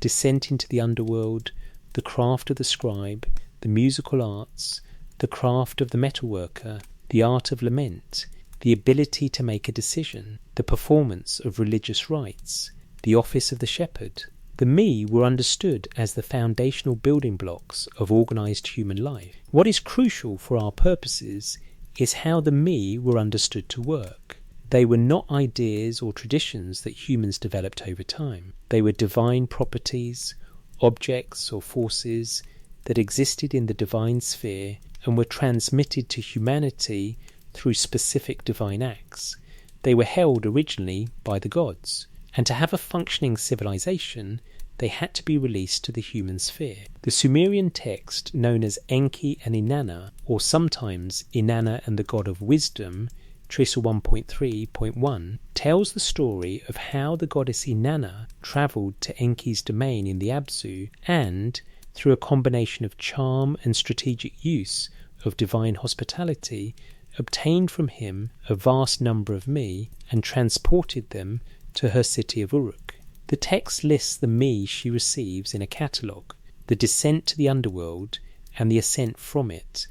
descent into the underworld, the craft of the scribe, the musical arts, the craft of the metalworker, the art of lament, the ability to make a decision, the performance of religious rites, the office of the shepherd. The me were understood as the foundational building blocks of organised human life. What is crucial for our purposes is how the me were understood to work. They were not ideas or traditions that humans developed over time. They were divine properties, objects or forces that existed in the divine sphere and were transmitted to humanity through specific divine acts. They were held originally by the gods, and to have a functioning civilization, they had to be released to the human sphere. The Sumerian text, known as Enki and Inanna, or sometimes Inanna and the god of wisdom, Trisa 1.3.1, tells the story of how the goddess Inanna travelled to Enki's domain in the Abzu and, through a combination of charm and strategic use of divine hospitality, obtained from him a vast number of me and transported them to her city of Uruk. The text lists the me she receives in a catalogue, the descent to the underworld and the ascent from it,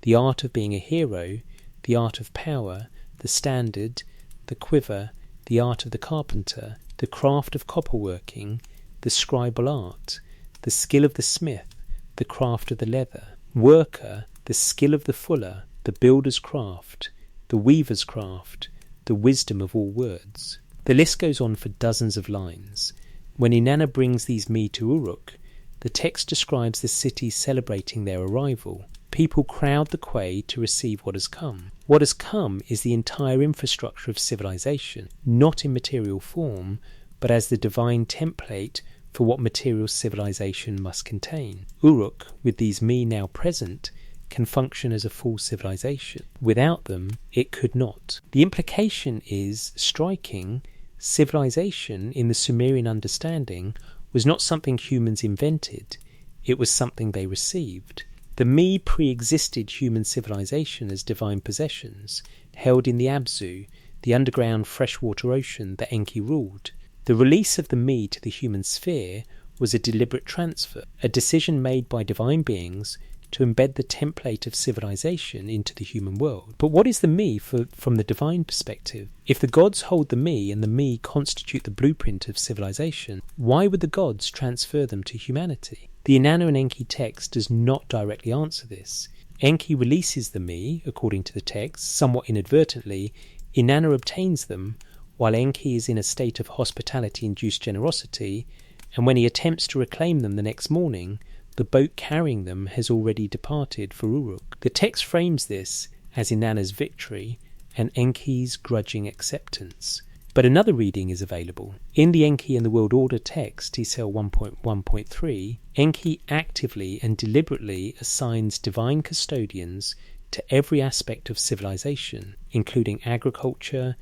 the art of being a hero, the art of power, the standard, the quiver, the art of the carpenter, the craft of copperworking, the scribal art, the skill of the smith, the craft of the leather, worker, the skill of the fuller, the builder's craft, the weaver's craft, the wisdom of all words. The list goes on for dozens of lines. When Inanna brings these me to Uruk, the text describes the city celebrating their arrival. People crowd the quay to receive what has come. What has come is the entire infrastructure of civilization, not in material form, but as the divine template for what material civilization must contain. Uruk, with these me now present, can function as a full civilization. Without them, it could not. The implication is striking. Civilization, in the Sumerian understanding, was not something humans invented. It was something they received. The me pre-existed human civilization as divine possessions, held in the Abzu, the underground freshwater ocean that Enki ruled. The release of the me to the human sphere was a deliberate transfer, a decision made by divine beings to embed the template of civilization into the human world. But what is the me from the divine perspective? If the gods hold the me and the me constitute the blueprint of civilization, why would the gods transfer them to humanity? The Inanna and Enki text does not directly answer this. Enki releases the me, according to the text, somewhat inadvertently. Inanna obtains them, while Enki is in a state of hospitality-induced generosity, and when he attempts to reclaim them the next morning, the boat carrying them has already departed for Uruk. The text frames this as Inanna's victory and Enki's grudging acceptance. But another reading is available. In the Enki and the World Order text, TCL 1.1.3, Enki actively and deliberately assigns divine custodians to every aspect of civilization, including agriculture,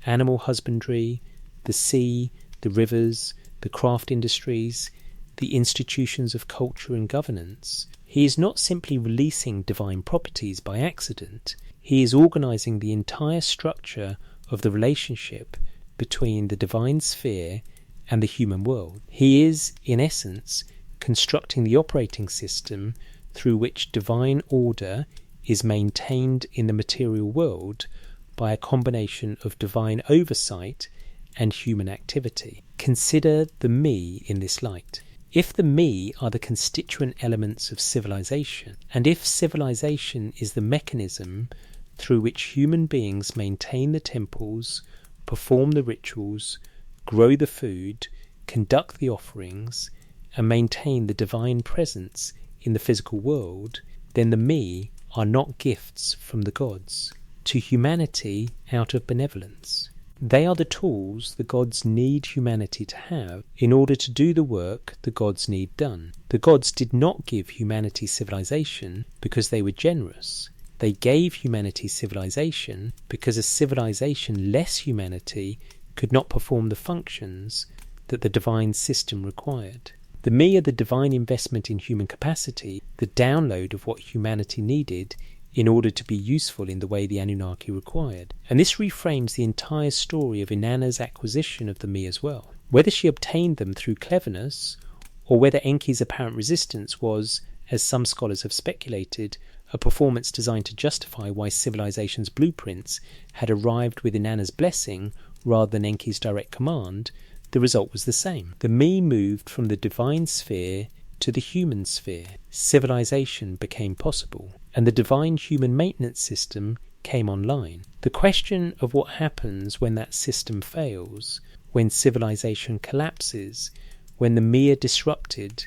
animal husbandry, the sea, the rivers, the craft industries, the institutions of culture and governance. He is not simply releasing divine properties by accident. He is organizing the entire structure of the relationship between the divine sphere and the human world. He is, in essence, constructing the operating system through which divine order is maintained in the material world by a combination of divine oversight and human activity. Consider the me in this light. If the me are the constituent elements of civilization, and if civilization is the mechanism through which human beings maintain the temples, perform the rituals, grow the food, conduct the offerings, and maintain the divine presence in the physical world, then the me are not gifts from the gods to humanity out of benevolence. They are the tools the gods need humanity to have in order to do the work the gods need done. The gods did not give humanity civilization because they were generous. They gave humanity civilization because a civilization less humanity could not perform the functions that the divine system required. The me are the divine investment in human capacity, the download of what humanity needed in order to be useful in the way the Anunnaki required. And this reframes the entire story of Inanna's acquisition of the me as well. Whether she obtained them through cleverness, or whether Enki's apparent resistance was, as some scholars have speculated, a performance designed to justify why civilization's blueprints had arrived with Inanna's blessing rather than Enki's direct command, the result was the same. The me moved from the divine sphere to the human sphere. Civilization became possible, and the divine human maintenance system came online. The question of what happens when that system fails, when civilization collapses, when the me are disrupted,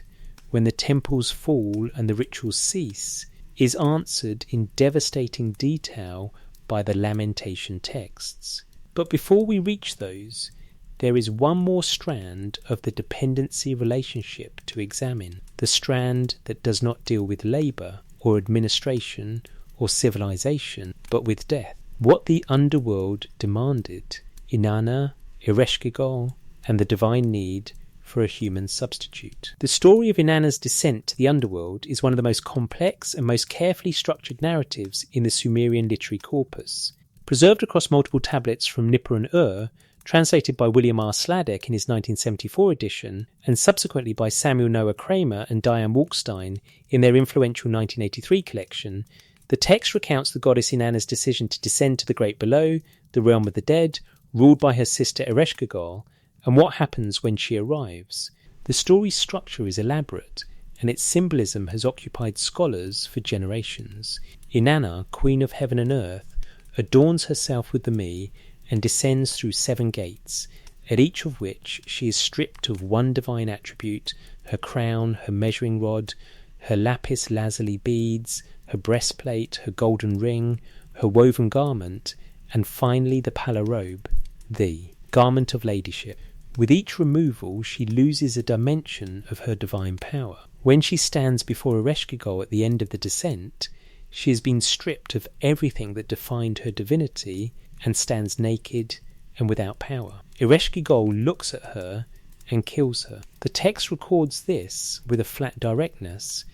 when the temples fall and the rituals cease, is answered in devastating detail by the lamentation texts. But before we reach those, there is one more strand of the dependency relationship to examine, the strand that does not deal with labour or administration or civilization, but with death. What the underworld demanded, Inanna, Ereshkigal, and the divine need for a human substitute. The story of Inanna's descent to the underworld is one of the most complex and most carefully structured narratives in the Sumerian literary corpus. Preserved across multiple tablets from Nippur and Ur, translated by William R. Sladek in his 1974 edition, and subsequently by Samuel Noah Kramer and Diane Walkstein in their influential 1983 collection, the text recounts the goddess Inanna's decision to descend to the great below, the realm of the dead, ruled by her sister Ereshkigal, and what happens when she arrives. The story's structure is elaborate, and its symbolism has occupied scholars for generations. Inanna, queen of heaven and earth, adorns herself with the me and descends through 7 gates, at each of which she is stripped of one divine attribute, her crown, her measuring rod, her lapis lazuli beads, her breastplate, her golden ring, her woven garment, and finally the pala robe, the garment of ladyship. With each removal, she loses a dimension of her divine power. When she stands before Ereshkigal at the end of the descent, she has been stripped of everything that defined her divinity and stands naked and without power. Ereshkigal looks at her and kills her. The text records this with a flat directness.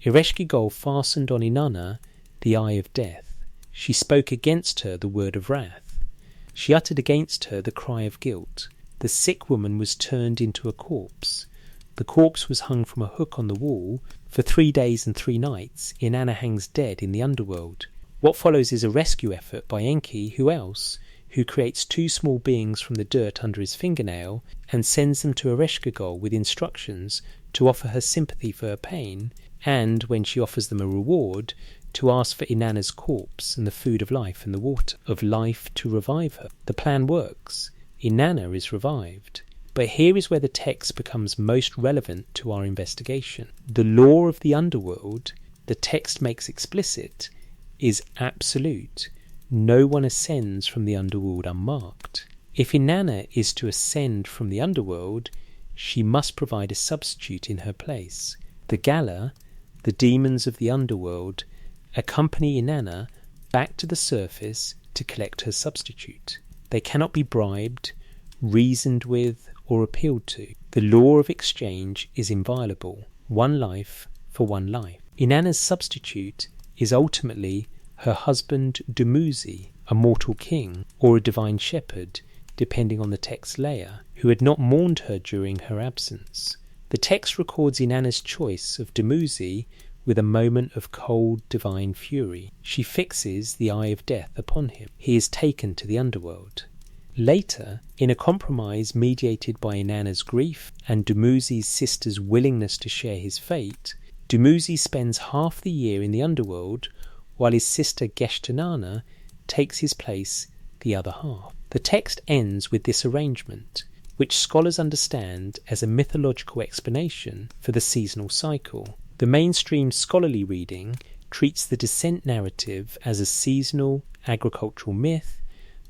Ereshkigal fastened on Inanna the eye of death. She spoke against her the word of wrath. She uttered against her the cry of guilt. The sick woman was turned into a corpse. The corpse was hung from a hook on the wall. For 3 days and 3 nights, Inanna hangs dead in the underworld. What follows is a rescue effort by Enki, who creates 2 small beings from the dirt under his fingernail and sends them to Ereshkigal with instructions to offer her sympathy for her pain, and, when she offers them a reward, to ask for Inanna's corpse and the food of life and the water of life to revive her. The plan works. Inanna is revived. But here is where the text becomes most relevant to our investigation. The law of the underworld, the text makes explicit, is absolute. No one ascends from the underworld unmarked. If Inanna is to ascend from the underworld, she must provide a substitute in her place. The Gala, the demons of the underworld, accompany Inanna back to the surface to collect her substitute. They cannot be bribed, reasoned with, or appealed to. The law of exchange is inviolable. 1 life for 1 life. Inanna's substitute is ultimately her husband Dumuzi, a mortal king, or a divine shepherd, depending on the text layer, who had not mourned her during her absence. The text records Inanna's choice of Dumuzi with a moment of cold divine fury. She fixes the eye of death upon him. He is taken to the underworld. Later, in a compromise mediated by Inanna's grief and Dumuzi's sister's willingness to share his fate, Dumuzi spends half the year in the underworld, while his sister Geshtanana takes his place the other half. The text ends with this arrangement, which scholars understand as a mythological explanation for the seasonal cycle. The mainstream scholarly reading treats the descent narrative as a seasonal agricultural myth.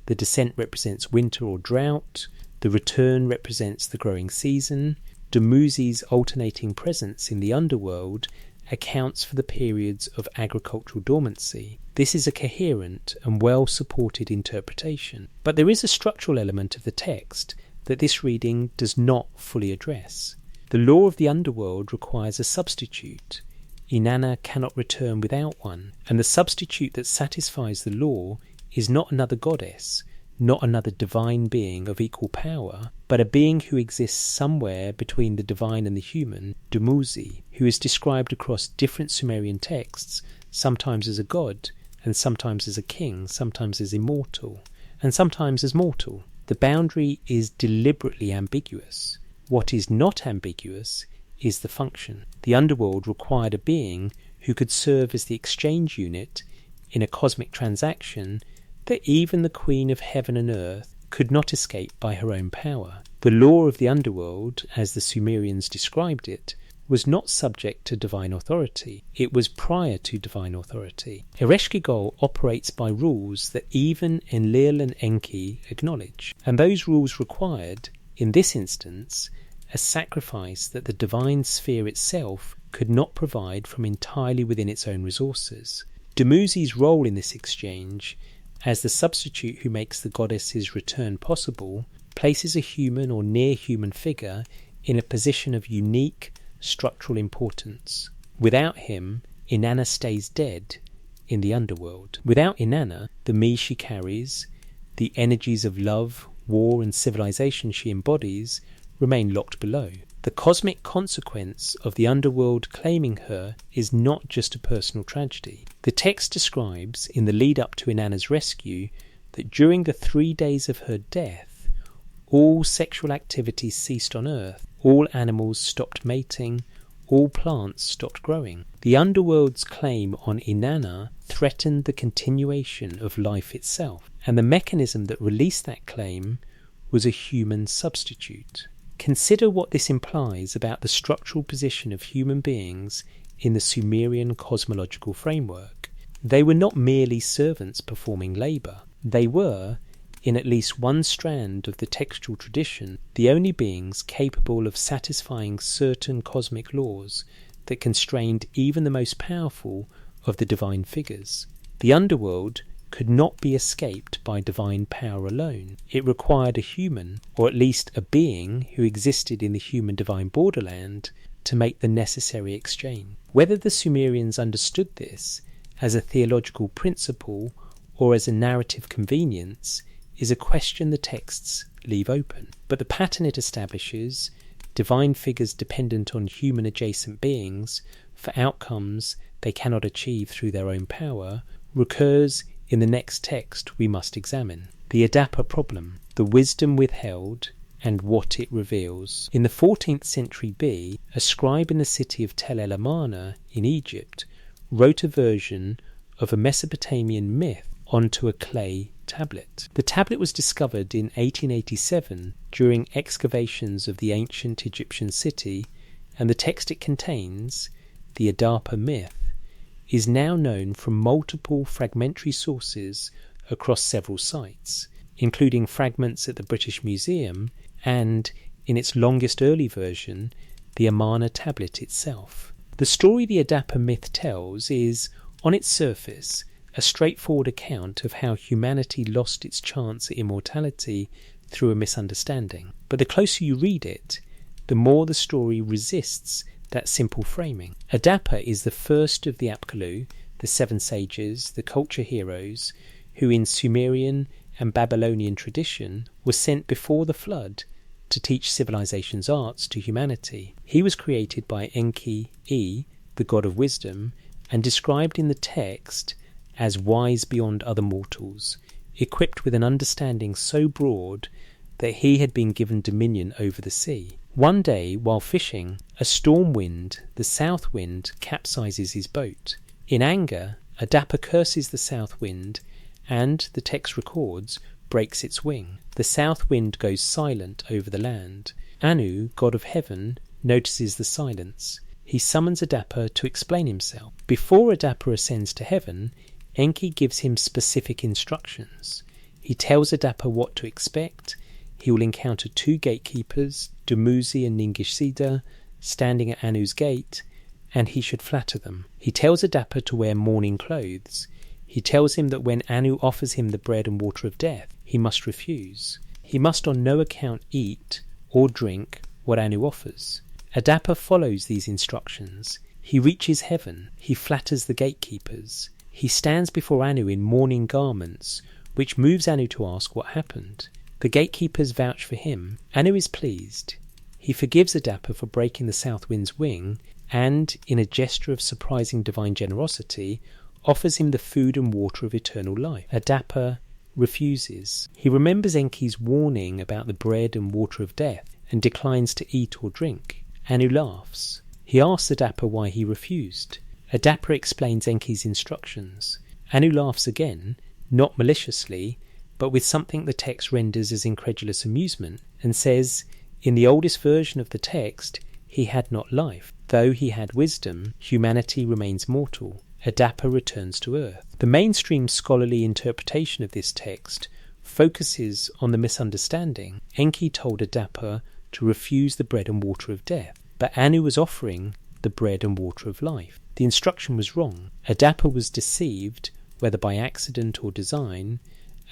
The descent represents winter or drought. The return represents the growing season. Dumuzi's alternating presence in the underworld accounts for the periods of agricultural dormancy. This is a coherent and well-supported interpretation. But there is a structural element of the text that this reading does not fully address. The law of the underworld requires a substitute. Inanna cannot return without one, and the substitute that satisfies the law is not another goddess, not another divine being of equal power, but a being who exists somewhere between the divine and the human, Dumuzi, who is described across different Sumerian texts, sometimes as a god, and sometimes as a king, sometimes as immortal, and sometimes as mortal. The boundary is deliberately ambiguous. What is not ambiguous is the function. The underworld required a being who could serve as the exchange unit in a cosmic transaction that even the Queen of Heaven and Earth could not escape by her own power. The law of the underworld, as the Sumerians described it, was not subject to divine authority. It was prior to divine authority. Ereshkigal operates by rules that even Enlil and Enki acknowledge, and those rules required, in this instance, a sacrifice that the divine sphere itself could not provide from entirely within its own resources. Dumuzi's role in this exchange, as the substitute who makes the goddess's return possible, places a human or near-human figure in a position of unique structural importance. Without him, Inanna stays dead in the underworld. Without Inanna, the me she carries, the energies of love, war and civilization she embodies, remain locked below. The cosmic consequence of the underworld claiming her is not just a personal tragedy. The text describes, in the lead-up to Inanna's rescue, that during the 3 days of her death, all sexual activity ceased on Earth, all animals stopped mating, all plants stopped growing. The underworld's claim on Inanna threatened the continuation of life itself, and the mechanism that released that claim was a human substitute. Consider what this implies about the structural position of human beings in the Sumerian cosmological framework. They were not merely servants performing labour. They were, in at least one strand of the textual tradition, the only beings capable of satisfying certain cosmic laws that constrained even the most powerful of the divine figures. The underworld could not be escaped by divine power alone. It required a human, or at least a being who existed in the human-divine borderland, to make the necessary exchange. Whether the Sumerians understood this as a theological principle or as a narrative convenience is a question the texts leave open. But the pattern it establishes, divine figures dependent on human adjacent beings for outcomes they cannot achieve through their own power, recurs in the next text we must examine. The Adapa problem, the wisdom withheld and what it reveals. In the 14th century B, a scribe in the city of Tel El Amarna in Egypt wrote a version of a Mesopotamian myth onto a clay tablet. The tablet was discovered in 1887 during excavations of the ancient Egyptian city, and the text it contains, the Adapa myth, is now known from multiple fragmentary sources across several sites, including fragments at the British Museum and, in its longest early version, the Amarna tablet itself. The story the Adapa myth tells is, on its surface, a straightforward account of how humanity lost its chance at immortality through a misunderstanding. But the closer you read it, the more the story resists that simple framing. Adapa is the first of the Apkallu, the seven sages, the culture heroes, who in Sumerian and Babylonian tradition were sent before the flood to teach civilization's arts to humanity. He was created by Enki-E, the god of wisdom, and described in the text as wise beyond other mortals, equipped with an understanding so broad that he had been given dominion over the sea. One day, while fishing, a storm wind, the south wind, capsizes his boat. In anger, Adapa curses the south wind and, the text records, breaks its wing. The south wind goes silent over the land. Anu, god of heaven, notices the silence. He summons Adapa to explain himself. Before Adapa ascends to heaven, Enki gives him specific instructions. He tells Adapa what to expect. He will encounter two gatekeepers, Dumuzi and Ningishida, standing at Anu's gate, and he should flatter them. He tells Adapa to wear mourning clothes. He tells him that when Anu offers him the bread and water of death, he must refuse. He must on no account eat or drink what Anu offers. Adapa follows these instructions. He reaches heaven. He flatters the gatekeepers. He stands before Anu in mourning garments, which moves Anu to ask what happened. The gatekeepers vouch for him. Anu is pleased. He forgives Adapa for breaking the south wind's wing and, in a gesture of surprising divine generosity, offers him the food and water of eternal life. Adapa refuses. He remembers Enki's warning about the bread and water of death and declines to eat or drink. Anu laughs. He asks Adapa why he refused. Adapa explains Enki's instructions. Anu laughs again, not maliciously, but with something the text renders as incredulous amusement, and says, in the oldest version of the text, he had not life. Though he had wisdom, humanity remains mortal. Adapa returns to earth. The mainstream scholarly interpretation of this text focuses on the misunderstanding. Enki told Adapa to refuse the bread and water of death, but Anu was offering the bread and water of life. The instruction was wrong. Adapa was deceived, whether by accident or design,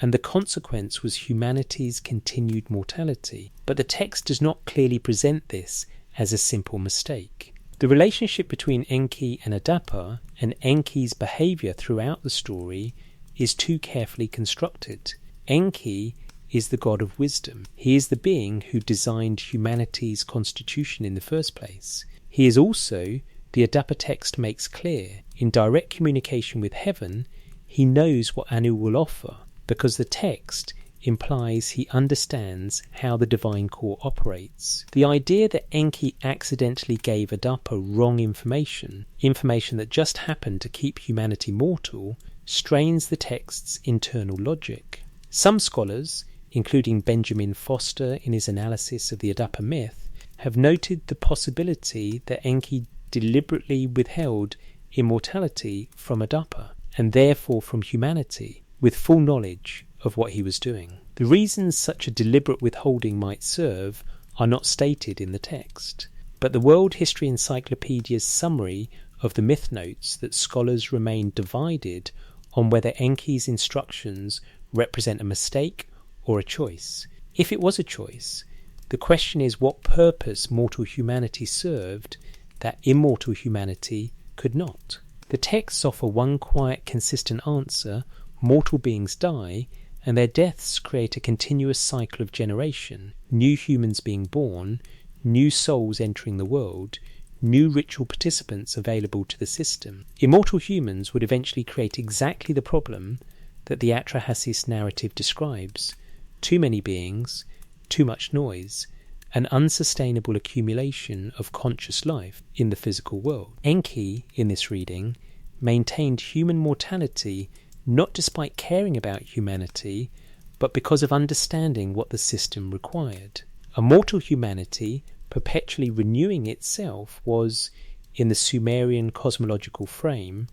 and the consequence was humanity's continued mortality. But the text does not clearly present this as a simple mistake. The relationship between Enki and Adapa, and Enki's behaviour throughout the story, is too carefully constructed. Enki is the god of wisdom. He is the being who designed humanity's constitution in the first place. He is also, the Adapa text makes clear, in direct communication with heaven, he knows what Anu will offer, because the text implies he understands how the divine core operates. The idea that Enki accidentally gave Adapa wrong information that just happened to keep humanity mortal, strains the text's internal logic. Some scholars, including Benjamin Foster in his analysis of the Adapa myth, have noted the possibility that Enki deliberately withheld immortality from Adapa, and therefore from humanity, with full knowledge of what he was doing. The reasons such a deliberate withholding might serve are not stated in the text, but the World History Encyclopedia's summary of the myth notes that scholars remain divided on whether Enki's instructions represent a mistake or a choice. If it was a choice, the question is what purpose mortal humanity served that immortal humanity could not. The texts offer one quiet, consistent answer: mortal beings die, and their deaths create a continuous cycle of generation, new humans being born, new souls entering the world, new ritual participants available to the system. Immortal humans would eventually create exactly the problem that the Atrahasis narrative describes: too many beings, too much noise, an unsustainable accumulation of conscious life in the physical world. Enki, in this reading, maintained human mortality not despite caring about humanity, but because of understanding what the system required. A mortal humanity perpetually renewing itself was, in the Sumerian cosmological frame,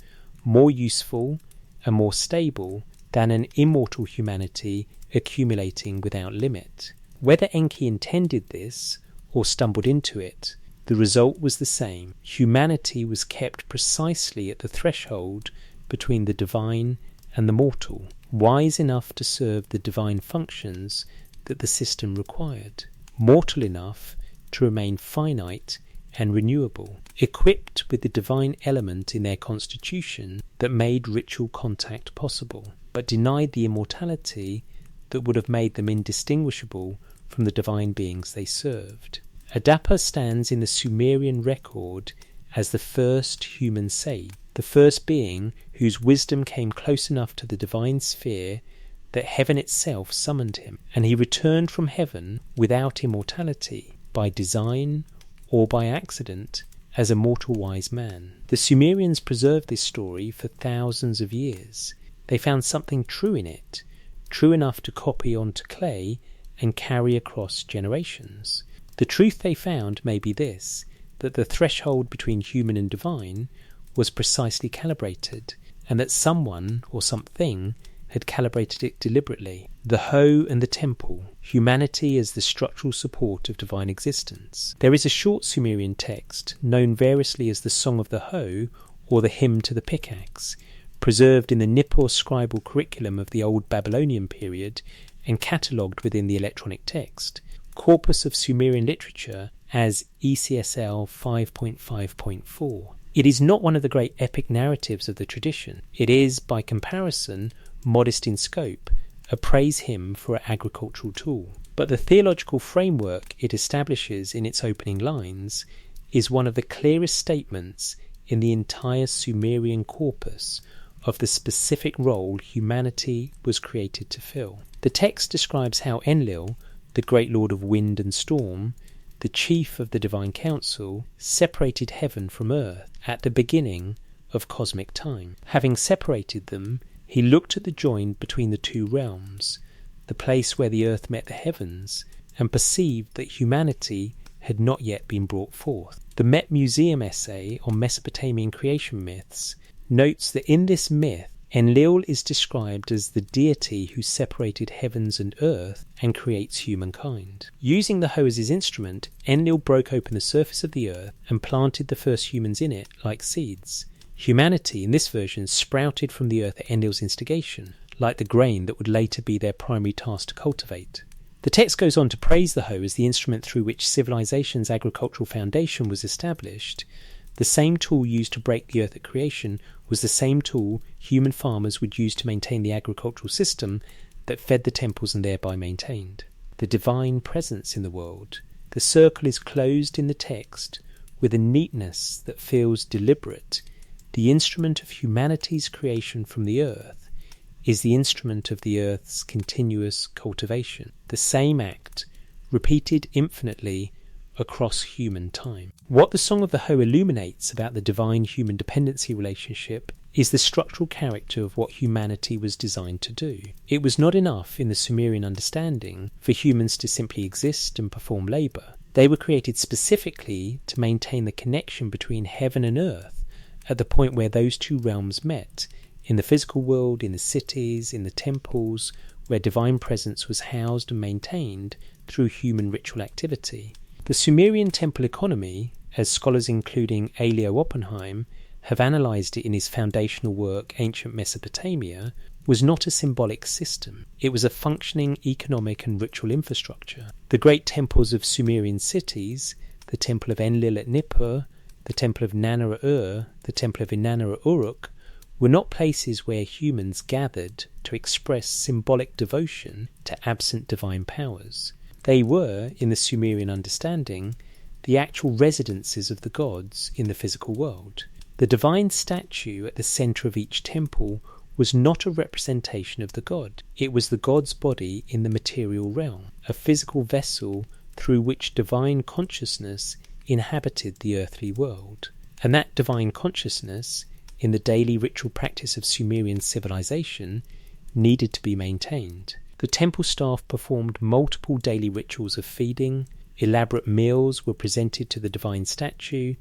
more useful and more stable than an immortal humanity accumulating without limit. Whether Enki intended this or stumbled into it, the result was the same. Humanity was kept precisely at the threshold between the divine and the mortal, wise enough to serve the divine functions that the system required, mortal enough to remain finite and renewable, equipped with the divine element in their constitution that made ritual contact possible, but denied the immortality that would have made them indistinguishable from the divine beings they served. Adapa stands in the Sumerian record as the first human sage, the first being whose wisdom came close enough to the divine sphere that heaven itself summoned him, and he returned from heaven without immortality, by design or by accident, as a mortal wise man. The Sumerians preserved this story for thousands of years. They found something true in it, true enough to copy onto clay and carry across generations. The truth they found may be this: that the threshold between human and divine was precisely calibrated, and that someone or something had calibrated it deliberately. The hoe and the temple, humanity as the structural support of divine existence. There is a short Sumerian text, known variously as the Song of the Hoe or the Hymn to the Pickaxe, preserved in the Nippur scribal curriculum of the Old Babylonian period and catalogued within the electronic text, Corpus of Sumerian Literature, as ECSL 5.5.4. It is not one of the great epic narratives of the tradition. It is, by comparison, modest in scope, a praise hymn for an agricultural tool. But the theological framework it establishes in its opening lines is one of the clearest statements in the entire Sumerian corpus of the specific role humanity was created to fill. The text describes how Enlil, the great lord of wind and storm, the chief of the divine council, separated heaven from earth at the beginning of cosmic time. Having separated them, he looked at the join between the two realms, the place where the earth met the heavens, and perceived that humanity had not yet been brought forth. The Met Museum essay on Mesopotamian creation myths notes that in this myth, Enlil is described as the deity who separated heavens and earth and creates humankind. Using the hoe as his instrument, Enlil broke open the surface of the earth and planted the first humans in it like seeds. Humanity, in this version, sprouted from the earth at Enlil's instigation, like the grain that would later be their primary task to cultivate. The text goes on to praise the hoe as the instrument through which civilization's agricultural foundation was established. The same tool used to break the earth at creation was the same tool human farmers would use to maintain the agricultural system that fed the temples and thereby maintained the divine presence in the world. The circle is closed in the text with a neatness that feels deliberate. The instrument of humanity's creation from the earth is the instrument of the earth's continuous cultivation. The same act, repeated infinitely across human time. What the Song of the Hoe illuminates about the divine-human dependency relationship is the structural character of what humanity was designed to do. It was not enough, in the Sumerian understanding, for humans to simply exist and perform labour. They were created specifically to maintain the connection between heaven and earth at the point where those two realms met, in the physical world, in the cities, in the temples, where divine presence was housed and maintained through human ritual activity. The Sumerian temple economy, as scholars including Elio Oppenheim have analysed it in his foundational work Ancient Mesopotamia, was not a symbolic system. It was a functioning economic and ritual infrastructure. The great temples of Sumerian cities, the Temple of Enlil at Nippur, the Temple of Nana at Ur, the Temple of Inanna at Uruk, were not places where humans gathered to express symbolic devotion to absent divine powers. They were, in the Sumerian understanding, the actual residences of the gods in the physical world. The divine statue at the centre of each temple was not a representation of the god. It was the god's body in the material realm, a physical vessel through which divine consciousness inhabited the earthly world. And that divine consciousness, in the daily ritual practice of Sumerian civilization, needed to be maintained. The temple staff performed multiple daily rituals of feeding, elaborate meals were presented to the divine statue,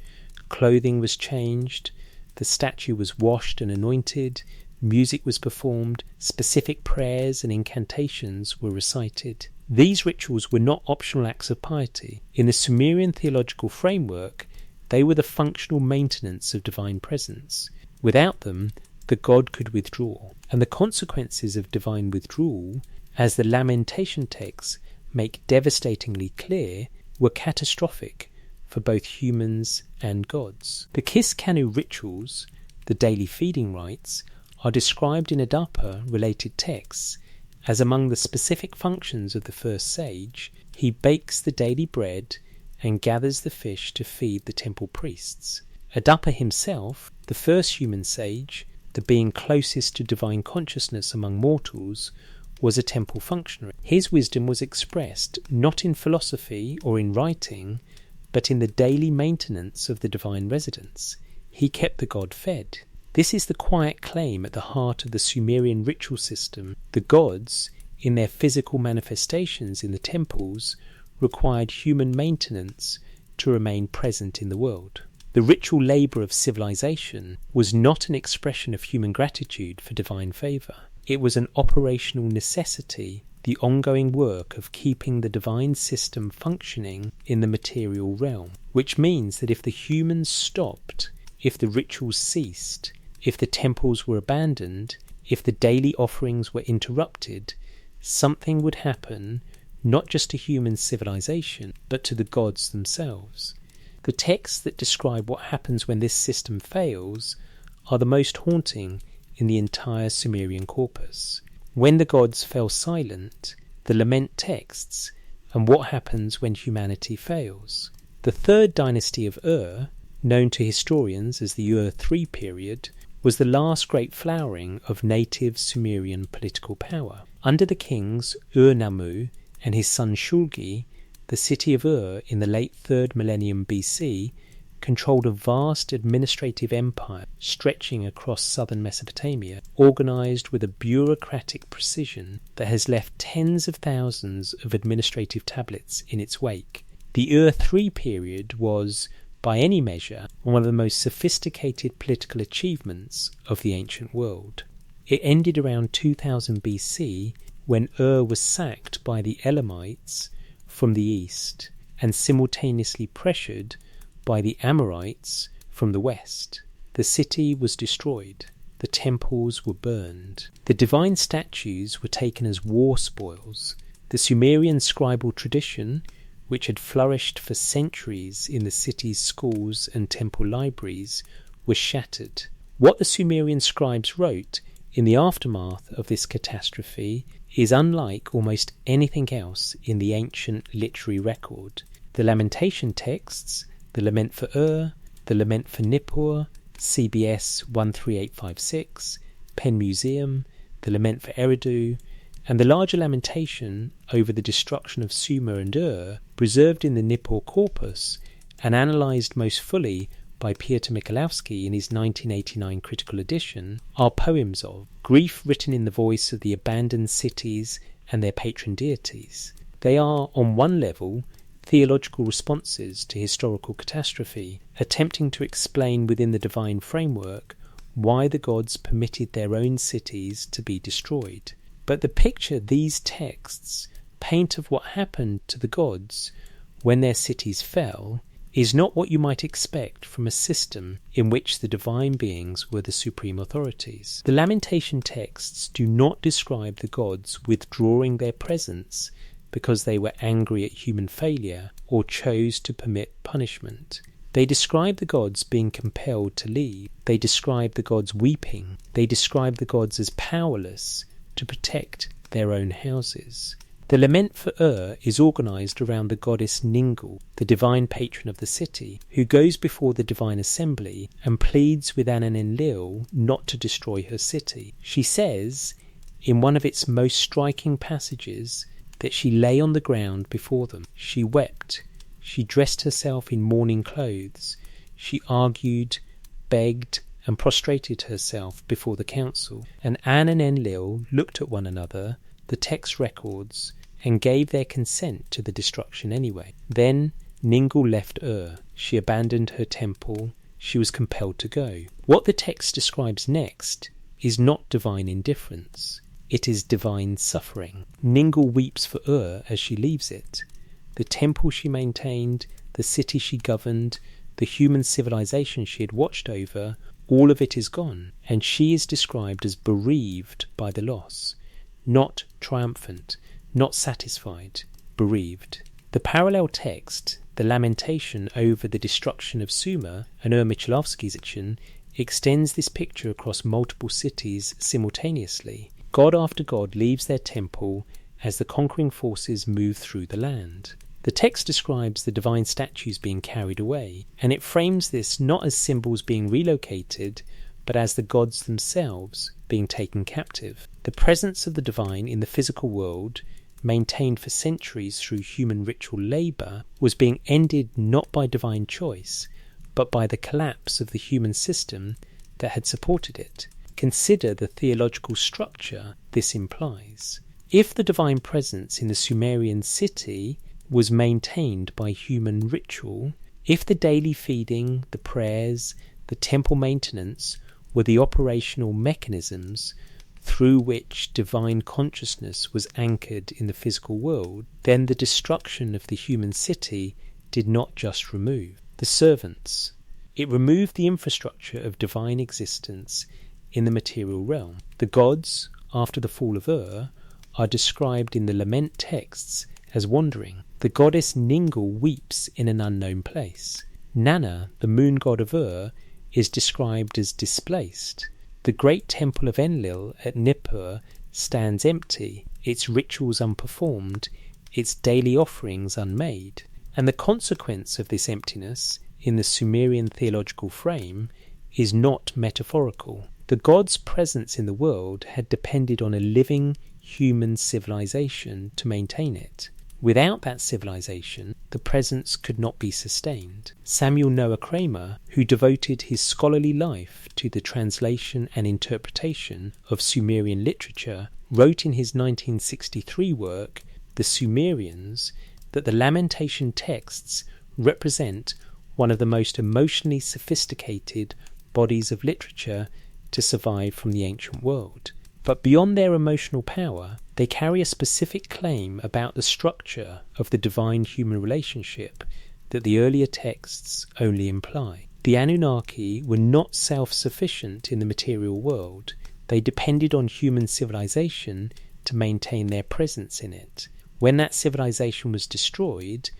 clothing was changed, the statue was washed and anointed, music was performed, specific prayers and incantations were recited. These rituals were not optional acts of piety. In the Sumerian theological framework, they were the functional maintenance of divine presence. Without them, the god could withdraw. And the consequences of divine withdrawal, as the lamentation texts make devastatingly clear, were catastrophic for both humans and gods. The Kiss-Kanu rituals, the daily feeding rites, are described in Adapa-related texts as among the specific functions of the first sage. He bakes the daily bread and gathers the fish to feed the temple priests. Adapa himself, the first human sage, the being closest to divine consciousness among mortals, was a temple functionary. His wisdom was expressed not in philosophy or in writing, but in the daily maintenance of the divine residence. He kept the god fed. This is the quiet claim at the heart of the Sumerian ritual system. The gods, in their physical manifestations in the temples, required human maintenance to remain present in the world. The ritual labour of civilization was not an expression of human gratitude for divine favour. It was an operational necessity, the ongoing work of keeping the divine system functioning in the material realm, which means that if the humans stopped, if the rituals ceased, if the temples were abandoned, if the daily offerings were interrupted, something would happen not just to human civilization, but to the gods themselves. The texts that describe what happens when this system fails are the most haunting in the entire Sumerian corpus. When the gods fell silent, the lament texts, and what happens when humanity fails. The third dynasty of Ur, known to historians as the Ur III period, was the last great flowering of native Sumerian political power. Under the kings Ur-Nammu and his son Shulgi, the city of Ur in the late 3rd millennium BC controlled a vast administrative empire stretching across southern Mesopotamia, organised with a bureaucratic precision that has left tens of thousands of administrative tablets in its wake. The Ur III period was, by any measure, one of the most sophisticated political achievements of the ancient world. It ended around 2000 BC when Ur was sacked by the Elamites from the east and simultaneously pressured by the Amorites from the west. The city was destroyed. The temples were burned. The divine statues were taken as war spoils. The Sumerian scribal tradition, which had flourished for centuries in the city's schools and temple libraries, was shattered. What the Sumerian scribes wrote in the aftermath of this catastrophe is unlike almost anything else in the ancient literary record. The lamentation texts, the Lament for Ur, the Lament for Nippur, CBS 13856, Penn Museum, the Lament for Eridu, and the larger lamentation over the destruction of Sumer and Ur, preserved in the Nippur corpus and analysed most fully by Piotr Michalowski in his 1989 critical edition, are poems of grief written in the voice of the abandoned cities and their patron deities. They are, on one level, theological responses to historical catastrophe, attempting to explain within the divine framework why the gods permitted their own cities to be destroyed. But the picture these texts paint of what happened to the gods when their cities fell is not what you might expect from a system in which the divine beings were the supreme authorities. The lamentation texts do not describe the gods withdrawing their presence because they were angry at human failure or chose to permit punishment. They describe the gods being compelled to leave. They describe the gods weeping. They describe the gods as powerless to protect their own houses. The lament for is organised around the goddess Ningal, the divine patron of the city, who goes before the divine assembly and pleads with Anunnaki not to destroy her city. She says, in one of its most striking passages, that she lay on the ground before them. She wept. She dressed herself in mourning clothes. She argued, begged, and prostrated herself before the council. And An and Enlil looked at one another, the text records, and gave their consent to the destruction anyway. Then Ningal left She abandoned her temple. She was compelled to go. What the text describes next is not divine indifference. It is divine suffering. Ningal weeps for as she leaves it. The temple she maintained, the city she governed, the human civilization she had watched over, all of it is gone, and she is described as bereaved by the loss. Not triumphant, not satisfied, bereaved. The parallel text, the lamentation over the destruction of Sumer, and Michałowski's edition, extends this picture across multiple cities simultaneously. God after god leaves their temple as the conquering forces move through the land. The text describes the divine statues being carried away, and it frames this not as symbols being relocated, but as the gods themselves being taken captive. The presence of the divine in the physical world, maintained for centuries through human ritual labour, was being ended not by divine choice, but by the collapse of the human system that had supported it. Consider the theological structure this implies. If the divine presence in the Sumerian city was maintained by human ritual, if the daily feeding, the prayers, the temple maintenance were the operational mechanisms through which divine consciousness was anchored in the physical world, then the destruction of the human city did not just remove the servants. It removed the infrastructure of divine existence in the material realm. The gods, after the fall of are described in the lament texts as wandering. The goddess Ningal weeps in an unknown place. Nana, the moon god of is described as displaced. The great temple of Enlil at Nippur stands empty, its rituals unperformed, its daily offerings unmade. And the consequence of this emptiness in the Sumerian theological frame is not metaphorical. The god's presence in the world had depended on a living human civilization to maintain it. Without that civilization, the presence could not be sustained. Samuel Noah Kramer, who devoted his scholarly life to the translation and interpretation of Sumerian literature, wrote in his 1963 work, The Sumerians, that the lamentation texts represent one of the most emotionally sophisticated bodies of literature to survive from the ancient world. But beyond their emotional power, they carry a specific claim about the structure of the divine-human relationship that the earlier texts only imply. The Anunnaki were not self-sufficient in the material world. They depended on human civilization to maintain their presence in it. When that civilization was destroyed,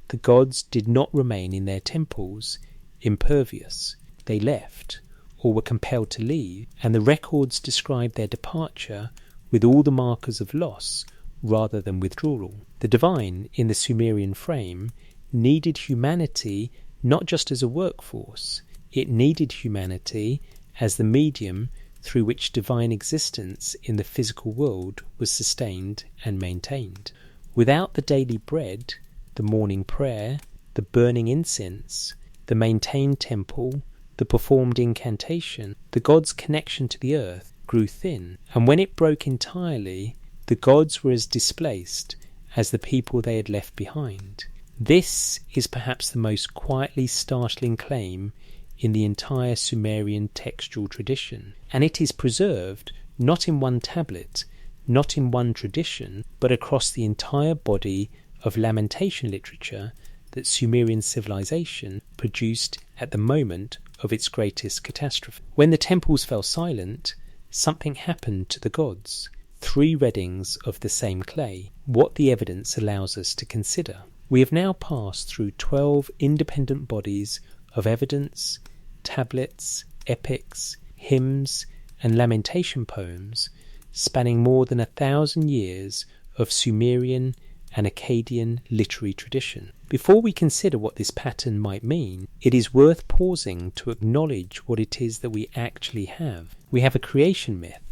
the gods did not remain in their temples, impervious. They left, or were compelled to leave, and the records describe their departure with all the markers of loss rather than withdrawal. The divine, in the Sumerian frame, needed humanity not just as a workforce, it needed humanity as the medium through which divine existence in the physical world was sustained and maintained. Without the daily bread, the morning prayer, the burning incense, the maintained temple, the performed incantation, the gods' connection to the earth grew thin, and when it broke entirely, the gods were as displaced as the people they had left behind. This is perhaps the most quietly startling claim in the entire Sumerian textual tradition, and it is preserved not in one tablet, not in one tradition, but across the entire body of lamentation literature that Sumerian civilization produced at the moment of its greatest catastrophe. When the temples fell silent, something happened to the gods. 3 reddings of the same clay, what the evidence allows us to consider. We have now passed through 12 independent bodies of evidence, tablets, epics, hymns, and lamentation poems, spanning more than 1,000 years of Sumerian and Akkadian literary tradition. Before we consider what this pattern might mean, it is worth pausing to acknowledge what it is that we actually have. We have a creation myth,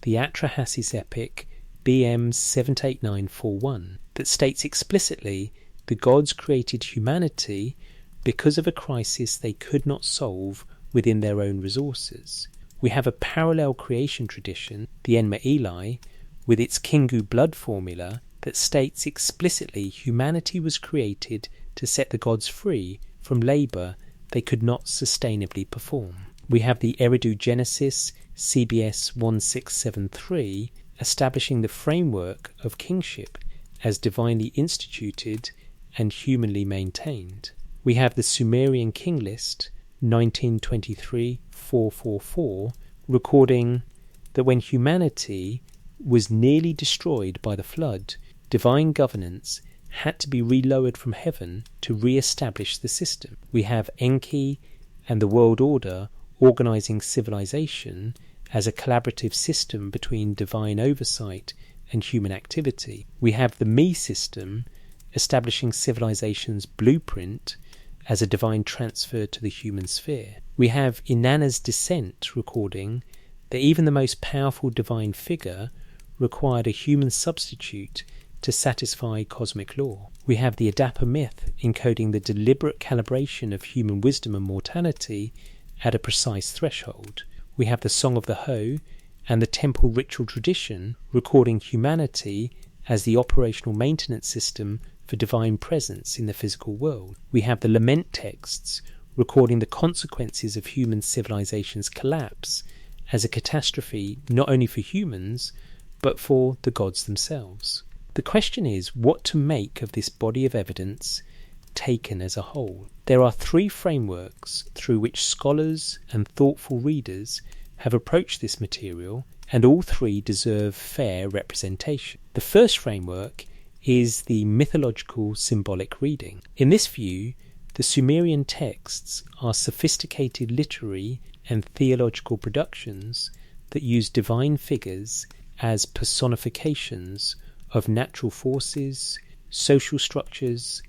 the Atrahasis epic BM 78941, that states explicitly the gods created humanity because of a crisis they could not solve within their own resources. We have a parallel creation tradition, the Enma Eli, with its Kingu blood formula that states explicitly humanity was created to set the gods free from labour they could not sustainably perform. We have the Eridu Genesis CBS 1673 establishing the framework of kingship as divinely instituted and humanly maintained. We have the Sumerian King List 1923-444 recording that when humanity was nearly destroyed by the flood, divine governance had to be relowered from heaven to re-establish the system. We have Enki and the world order organising civilization as a collaborative system between divine oversight and human activity. We have the Me system establishing civilization's blueprint as a divine transfer to the human sphere. We have Inanna's descent recording that even the most powerful divine figure required a human substitute to satisfy cosmic law. We have the Adapa myth encoding the deliberate calibration of human wisdom and mortality at a precise threshold. We have the Song of the Ho and the temple ritual tradition recording humanity as the operational maintenance system for divine presence in the physical world. We have the lament texts recording the consequences of human civilization's collapse as a catastrophe not only for humans, but for the gods themselves. The question is what to make of this body of evidence taken as a whole. There are 3 frameworks through which scholars and thoughtful readers have approached this material, and all 3 deserve fair representation. The first framework is the mythological symbolic reading. In this view, the Sumerian texts are sophisticated literary and theological productions that use divine figures as personifications of natural forces, social structures,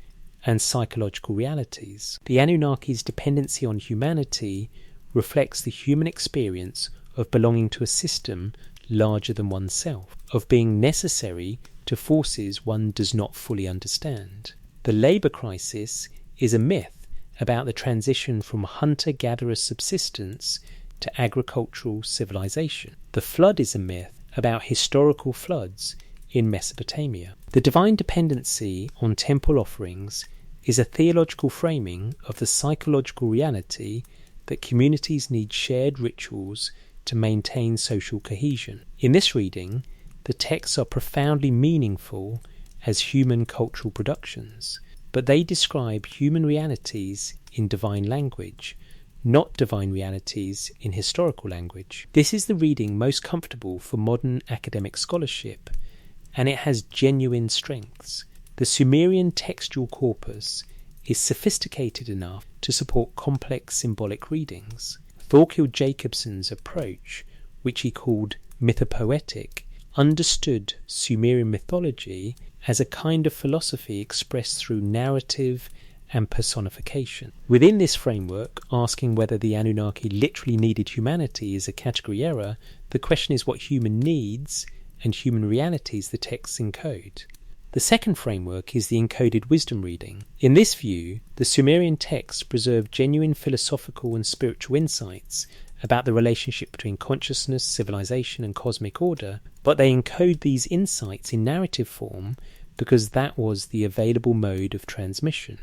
and psychological realities. The Anunnaki's dependency on humanity reflects the human experience of belonging to a system larger than oneself, of being necessary to forces one does not fully understand. The labour crisis is a myth about the transition from hunter-gatherer subsistence to agricultural civilization. The flood is a myth about historical floods in Mesopotamia. The divine dependency on temple offerings is a theological framing of the psychological reality that communities need shared rituals to maintain social cohesion. In this reading, the texts are profoundly meaningful as human cultural productions, but they describe human realities in divine language, not divine realities in historical language. This is the reading most comfortable for modern academic scholarship, and it has genuine strengths. The Sumerian textual corpus is sophisticated enough to support complex symbolic readings. Thorkild Jacobson's approach, which he called mythopoetic, understood Sumerian mythology as a kind of philosophy expressed through narrative and personification. Within this framework, asking whether the Anunnaki literally needed humanity is a category error, the question is what human needs and human realities the texts encode. The second framework is the encoded wisdom reading. In this view, the Sumerian texts preserve genuine philosophical and spiritual insights about the relationship between consciousness, civilization, and cosmic order, but they encode these insights in narrative form because that was the available mode of transmission.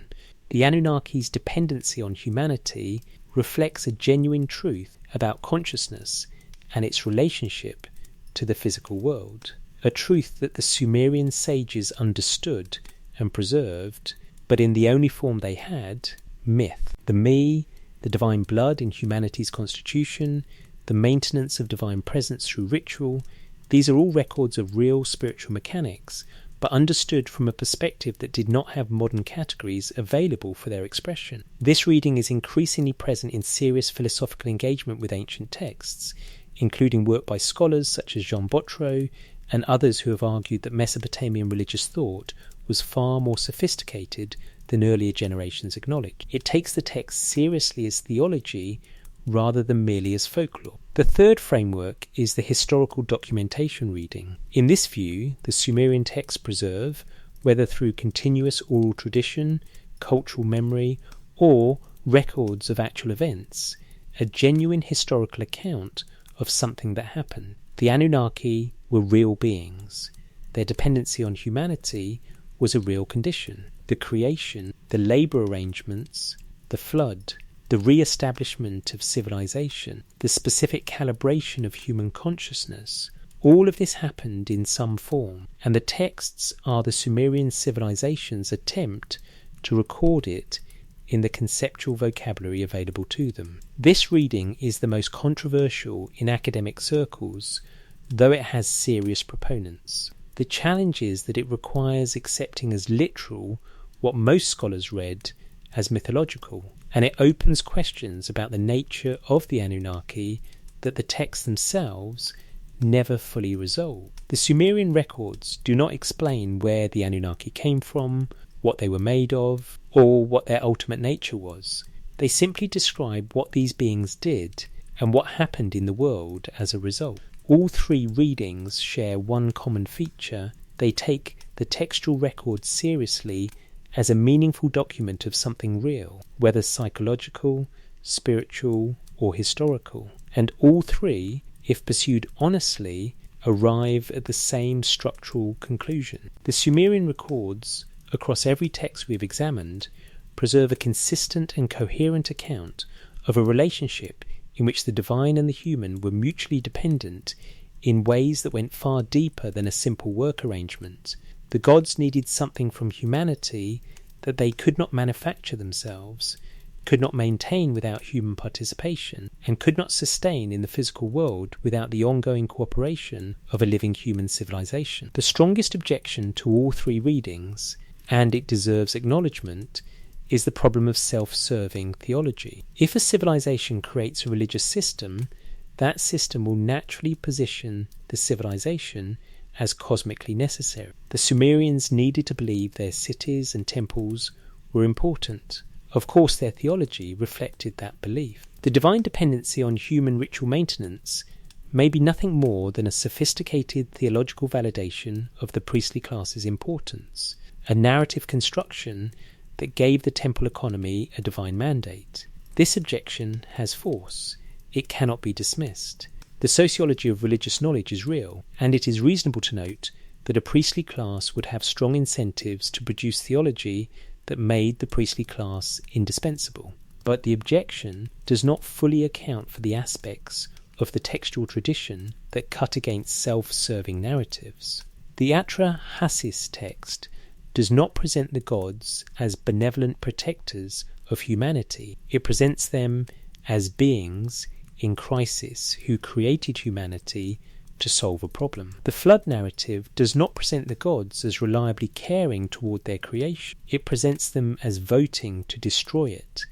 The Anunnaki's dependency on humanity reflects a genuine truth about consciousness and its relationship to the physical world. a truth that the Sumerian sages understood and preserved, but in the only form they had, myth. The me, the divine blood in humanity's constitution, the maintenance of divine presence through ritual, these are all records of real spiritual mechanics, but understood from a perspective that did not have modern categories available for their expression. This reading is increasingly present in serious philosophical engagement with ancient texts, including work by scholars such as Jean Botreau and others who have argued that Mesopotamian religious thought was far more sophisticated than earlier generations acknowledged. It takes the text seriously as theology rather than merely as folklore. The third framework is the historical documentation reading. In this view, the Sumerian texts preserve, whether through continuous oral tradition, cultural memory, or records of actual events, a genuine historical account of something that happened. The Anunnaki were real beings. Their dependency on humanity was a real condition. The creation, the labour arrangements, the flood, the re-establishment of civilization, the specific calibration of human consciousness, all of this happened in some form, and the texts are the Sumerian civilization's attempt to record it in the conceptual vocabulary available to them. This reading is the most controversial in academic circles, though it has serious proponents. The challenge is that it requires accepting as literal what most scholars read as mythological, and it opens questions about the nature of the Anunnaki that the texts themselves never fully resolve. The Sumerian records do not explain where the Anunnaki came from, what they were made of, or what their ultimate nature was. They simply describe what these beings did and what happened in the world as a result. All three readings share one common feature. They take the textual record seriously as a meaningful document of something real, whether psychological, spiritual, or historical. And all three, if pursued honestly, arrive at the same structural conclusion. The Sumerian records, across every text we've examined, preserve a consistent and coherent account of a relationship in which the divine and the human were mutually dependent in ways that went far deeper than a simple work arrangement. The gods needed something from humanity that they could not manufacture themselves, could not maintain without human participation, and could not sustain in the physical world without the ongoing cooperation of a living human civilization. The strongest objection to all three readings, and it deserves acknowledgement, is the problem of self-serving theology. If a civilization creates a religious system, that system will naturally position the civilization as cosmically necessary. The Sumerians needed to believe their cities and temples were important. Of course, their theology reflected that belief. The divine dependency on human ritual maintenance may be nothing more than a sophisticated theological validation of the priestly class's importance, a narrative construction that gave the temple economy a divine mandate. This objection has force. It cannot be dismissed. The sociology of religious knowledge is real, and it is reasonable to note that a priestly class would have strong incentives to produce theology that made the priestly class indispensable. But the objection does not fully account for the aspects of the textual tradition that cut against self-serving narratives. The Atrahasis text does not present the gods as benevolent protectors of humanity. It presents them as beings in crisis who created humanity to solve a problem. The flood narrative does not present the gods as reliably caring toward their creation. It presents them as voting to destroy it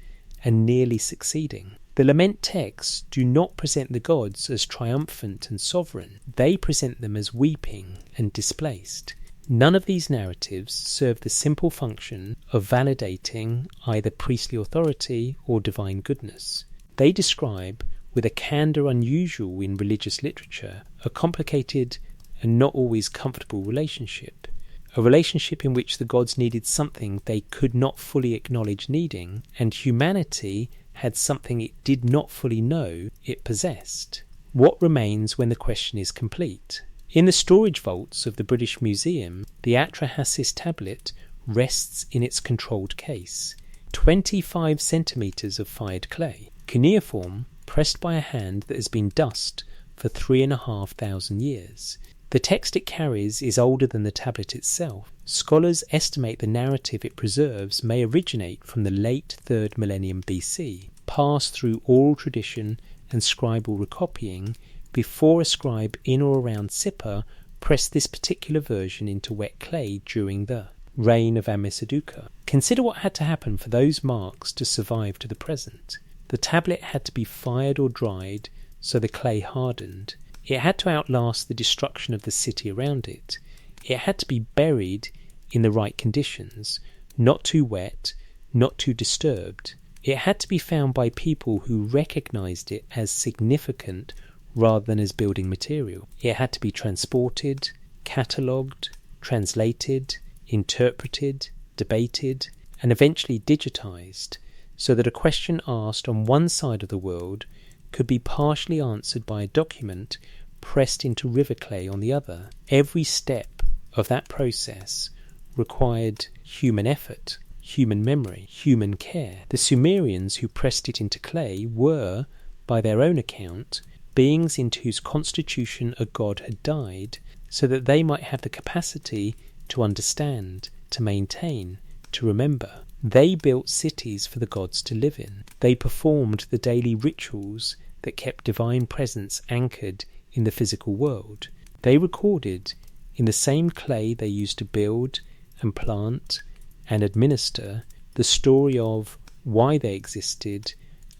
and nearly succeeding. The lament texts do not present the gods as triumphant and sovereign. They present them as weeping and displaced. None of these narratives serve the simple function of validating either priestly authority or divine goodness. They describe, with a candour unusual in religious literature, a complicated and not always comfortable relationship. A relationship in which the gods needed something they could not fully acknowledge needing, and humanity had something it did not fully know it possessed. What remains when the question is complete? In the storage vaults of the British Museum, the Atrahasis tablet rests in its controlled case. 25 centimetres of fired clay. Cuneiform, pressed by a hand that has been dust for 3,500 years. The text it carries is older than the tablet itself. Scholars estimate the narrative it preserves may originate from the late 3rd millennium BC, pass through oral tradition and scribal recopying before a scribe in or around Sippar pressed this particular version into wet clay during the reign of Ammisaduqa. Consider what had to happen for those marks to survive to the present. The tablet had to be fired or dried so the clay hardened. It had to outlast the destruction of the city around it. It had to be buried in the right conditions, not too wet, not too disturbed. It had to be found by people who recognized it as significant rather than as building material. It had to be transported, catalogued, translated, interpreted, debated, and eventually digitized, so that a question asked on one side of the world could be partially answered by a document pressed into river clay on the other. Every step of that process required human effort, human memory, human care. The Sumerians who pressed it into clay were, by their own account, beings into whose constitution a god had died, so that they might have the capacity to understand, to maintain, to remember. They built cities for the gods to live in. They performed the daily rituals that kept divine presence anchored in the physical world. They recorded, in the same clay they used to build and plant and administer, the story of why they existed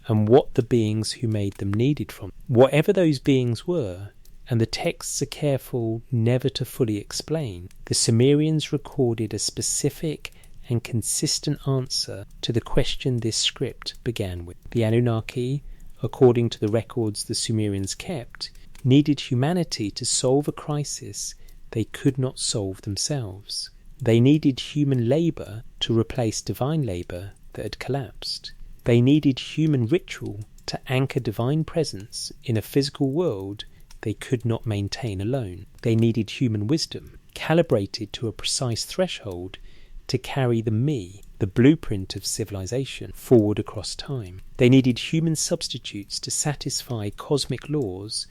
and what the beings who made them needed from them. Whatever those beings were, and the texts are careful never to fully explain, the Sumerians recorded a specific and consistent answer to the question this script began with. The Anunnaki, according to the records the Sumerians kept, needed humanity to solve a crisis they could not solve themselves. They needed human labour to replace divine labour that had collapsed. They needed human ritual to anchor divine presence in a physical world they could not maintain alone. They needed human wisdom, calibrated to a precise threshold to carry the me, the blueprint of civilization, forward across time. They needed human substitutes to satisfy cosmic laws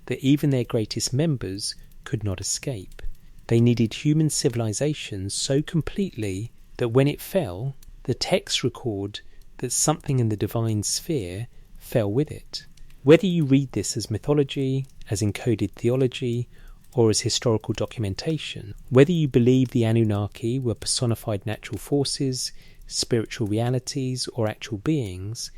that even their greatest members could not escape. They needed human civilization so completely that when it fell, the texts record that something in the divine sphere fell with it. Whether you read this as mythology, as encoded theology, or as historical documentation, whether you believe the Anunnaki were personified natural forces, spiritual realities, or actual beings,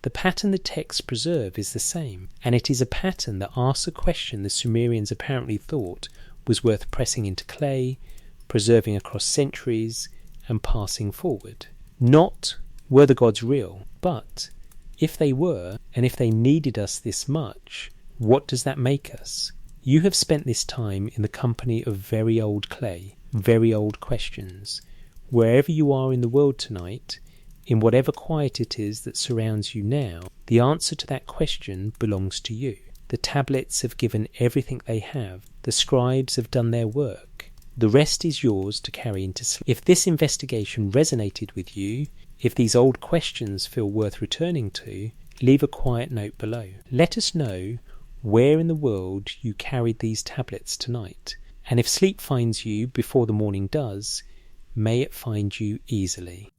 the pattern the texts preserve is the same, and it is a pattern that asks a question the Sumerians apparently thought was worth pressing into clay, preserving across centuries, and passing forward. Not, were the gods real, but if they were, and if they needed us this much, what does that make us? You have spent this time in the company of very old clay, very old questions. Wherever you are in the world tonight, in whatever quiet it is that surrounds you now, the answer to that question belongs to you. The tablets have given everything they have. The scribes have done their work. The rest is yours to carry into sleep. If this investigation resonated with you, if these old questions feel worth returning to, leave a quiet note below. Let us know where in the world you carried these tablets tonight, and if sleep finds you before the morning does, may it find you easily.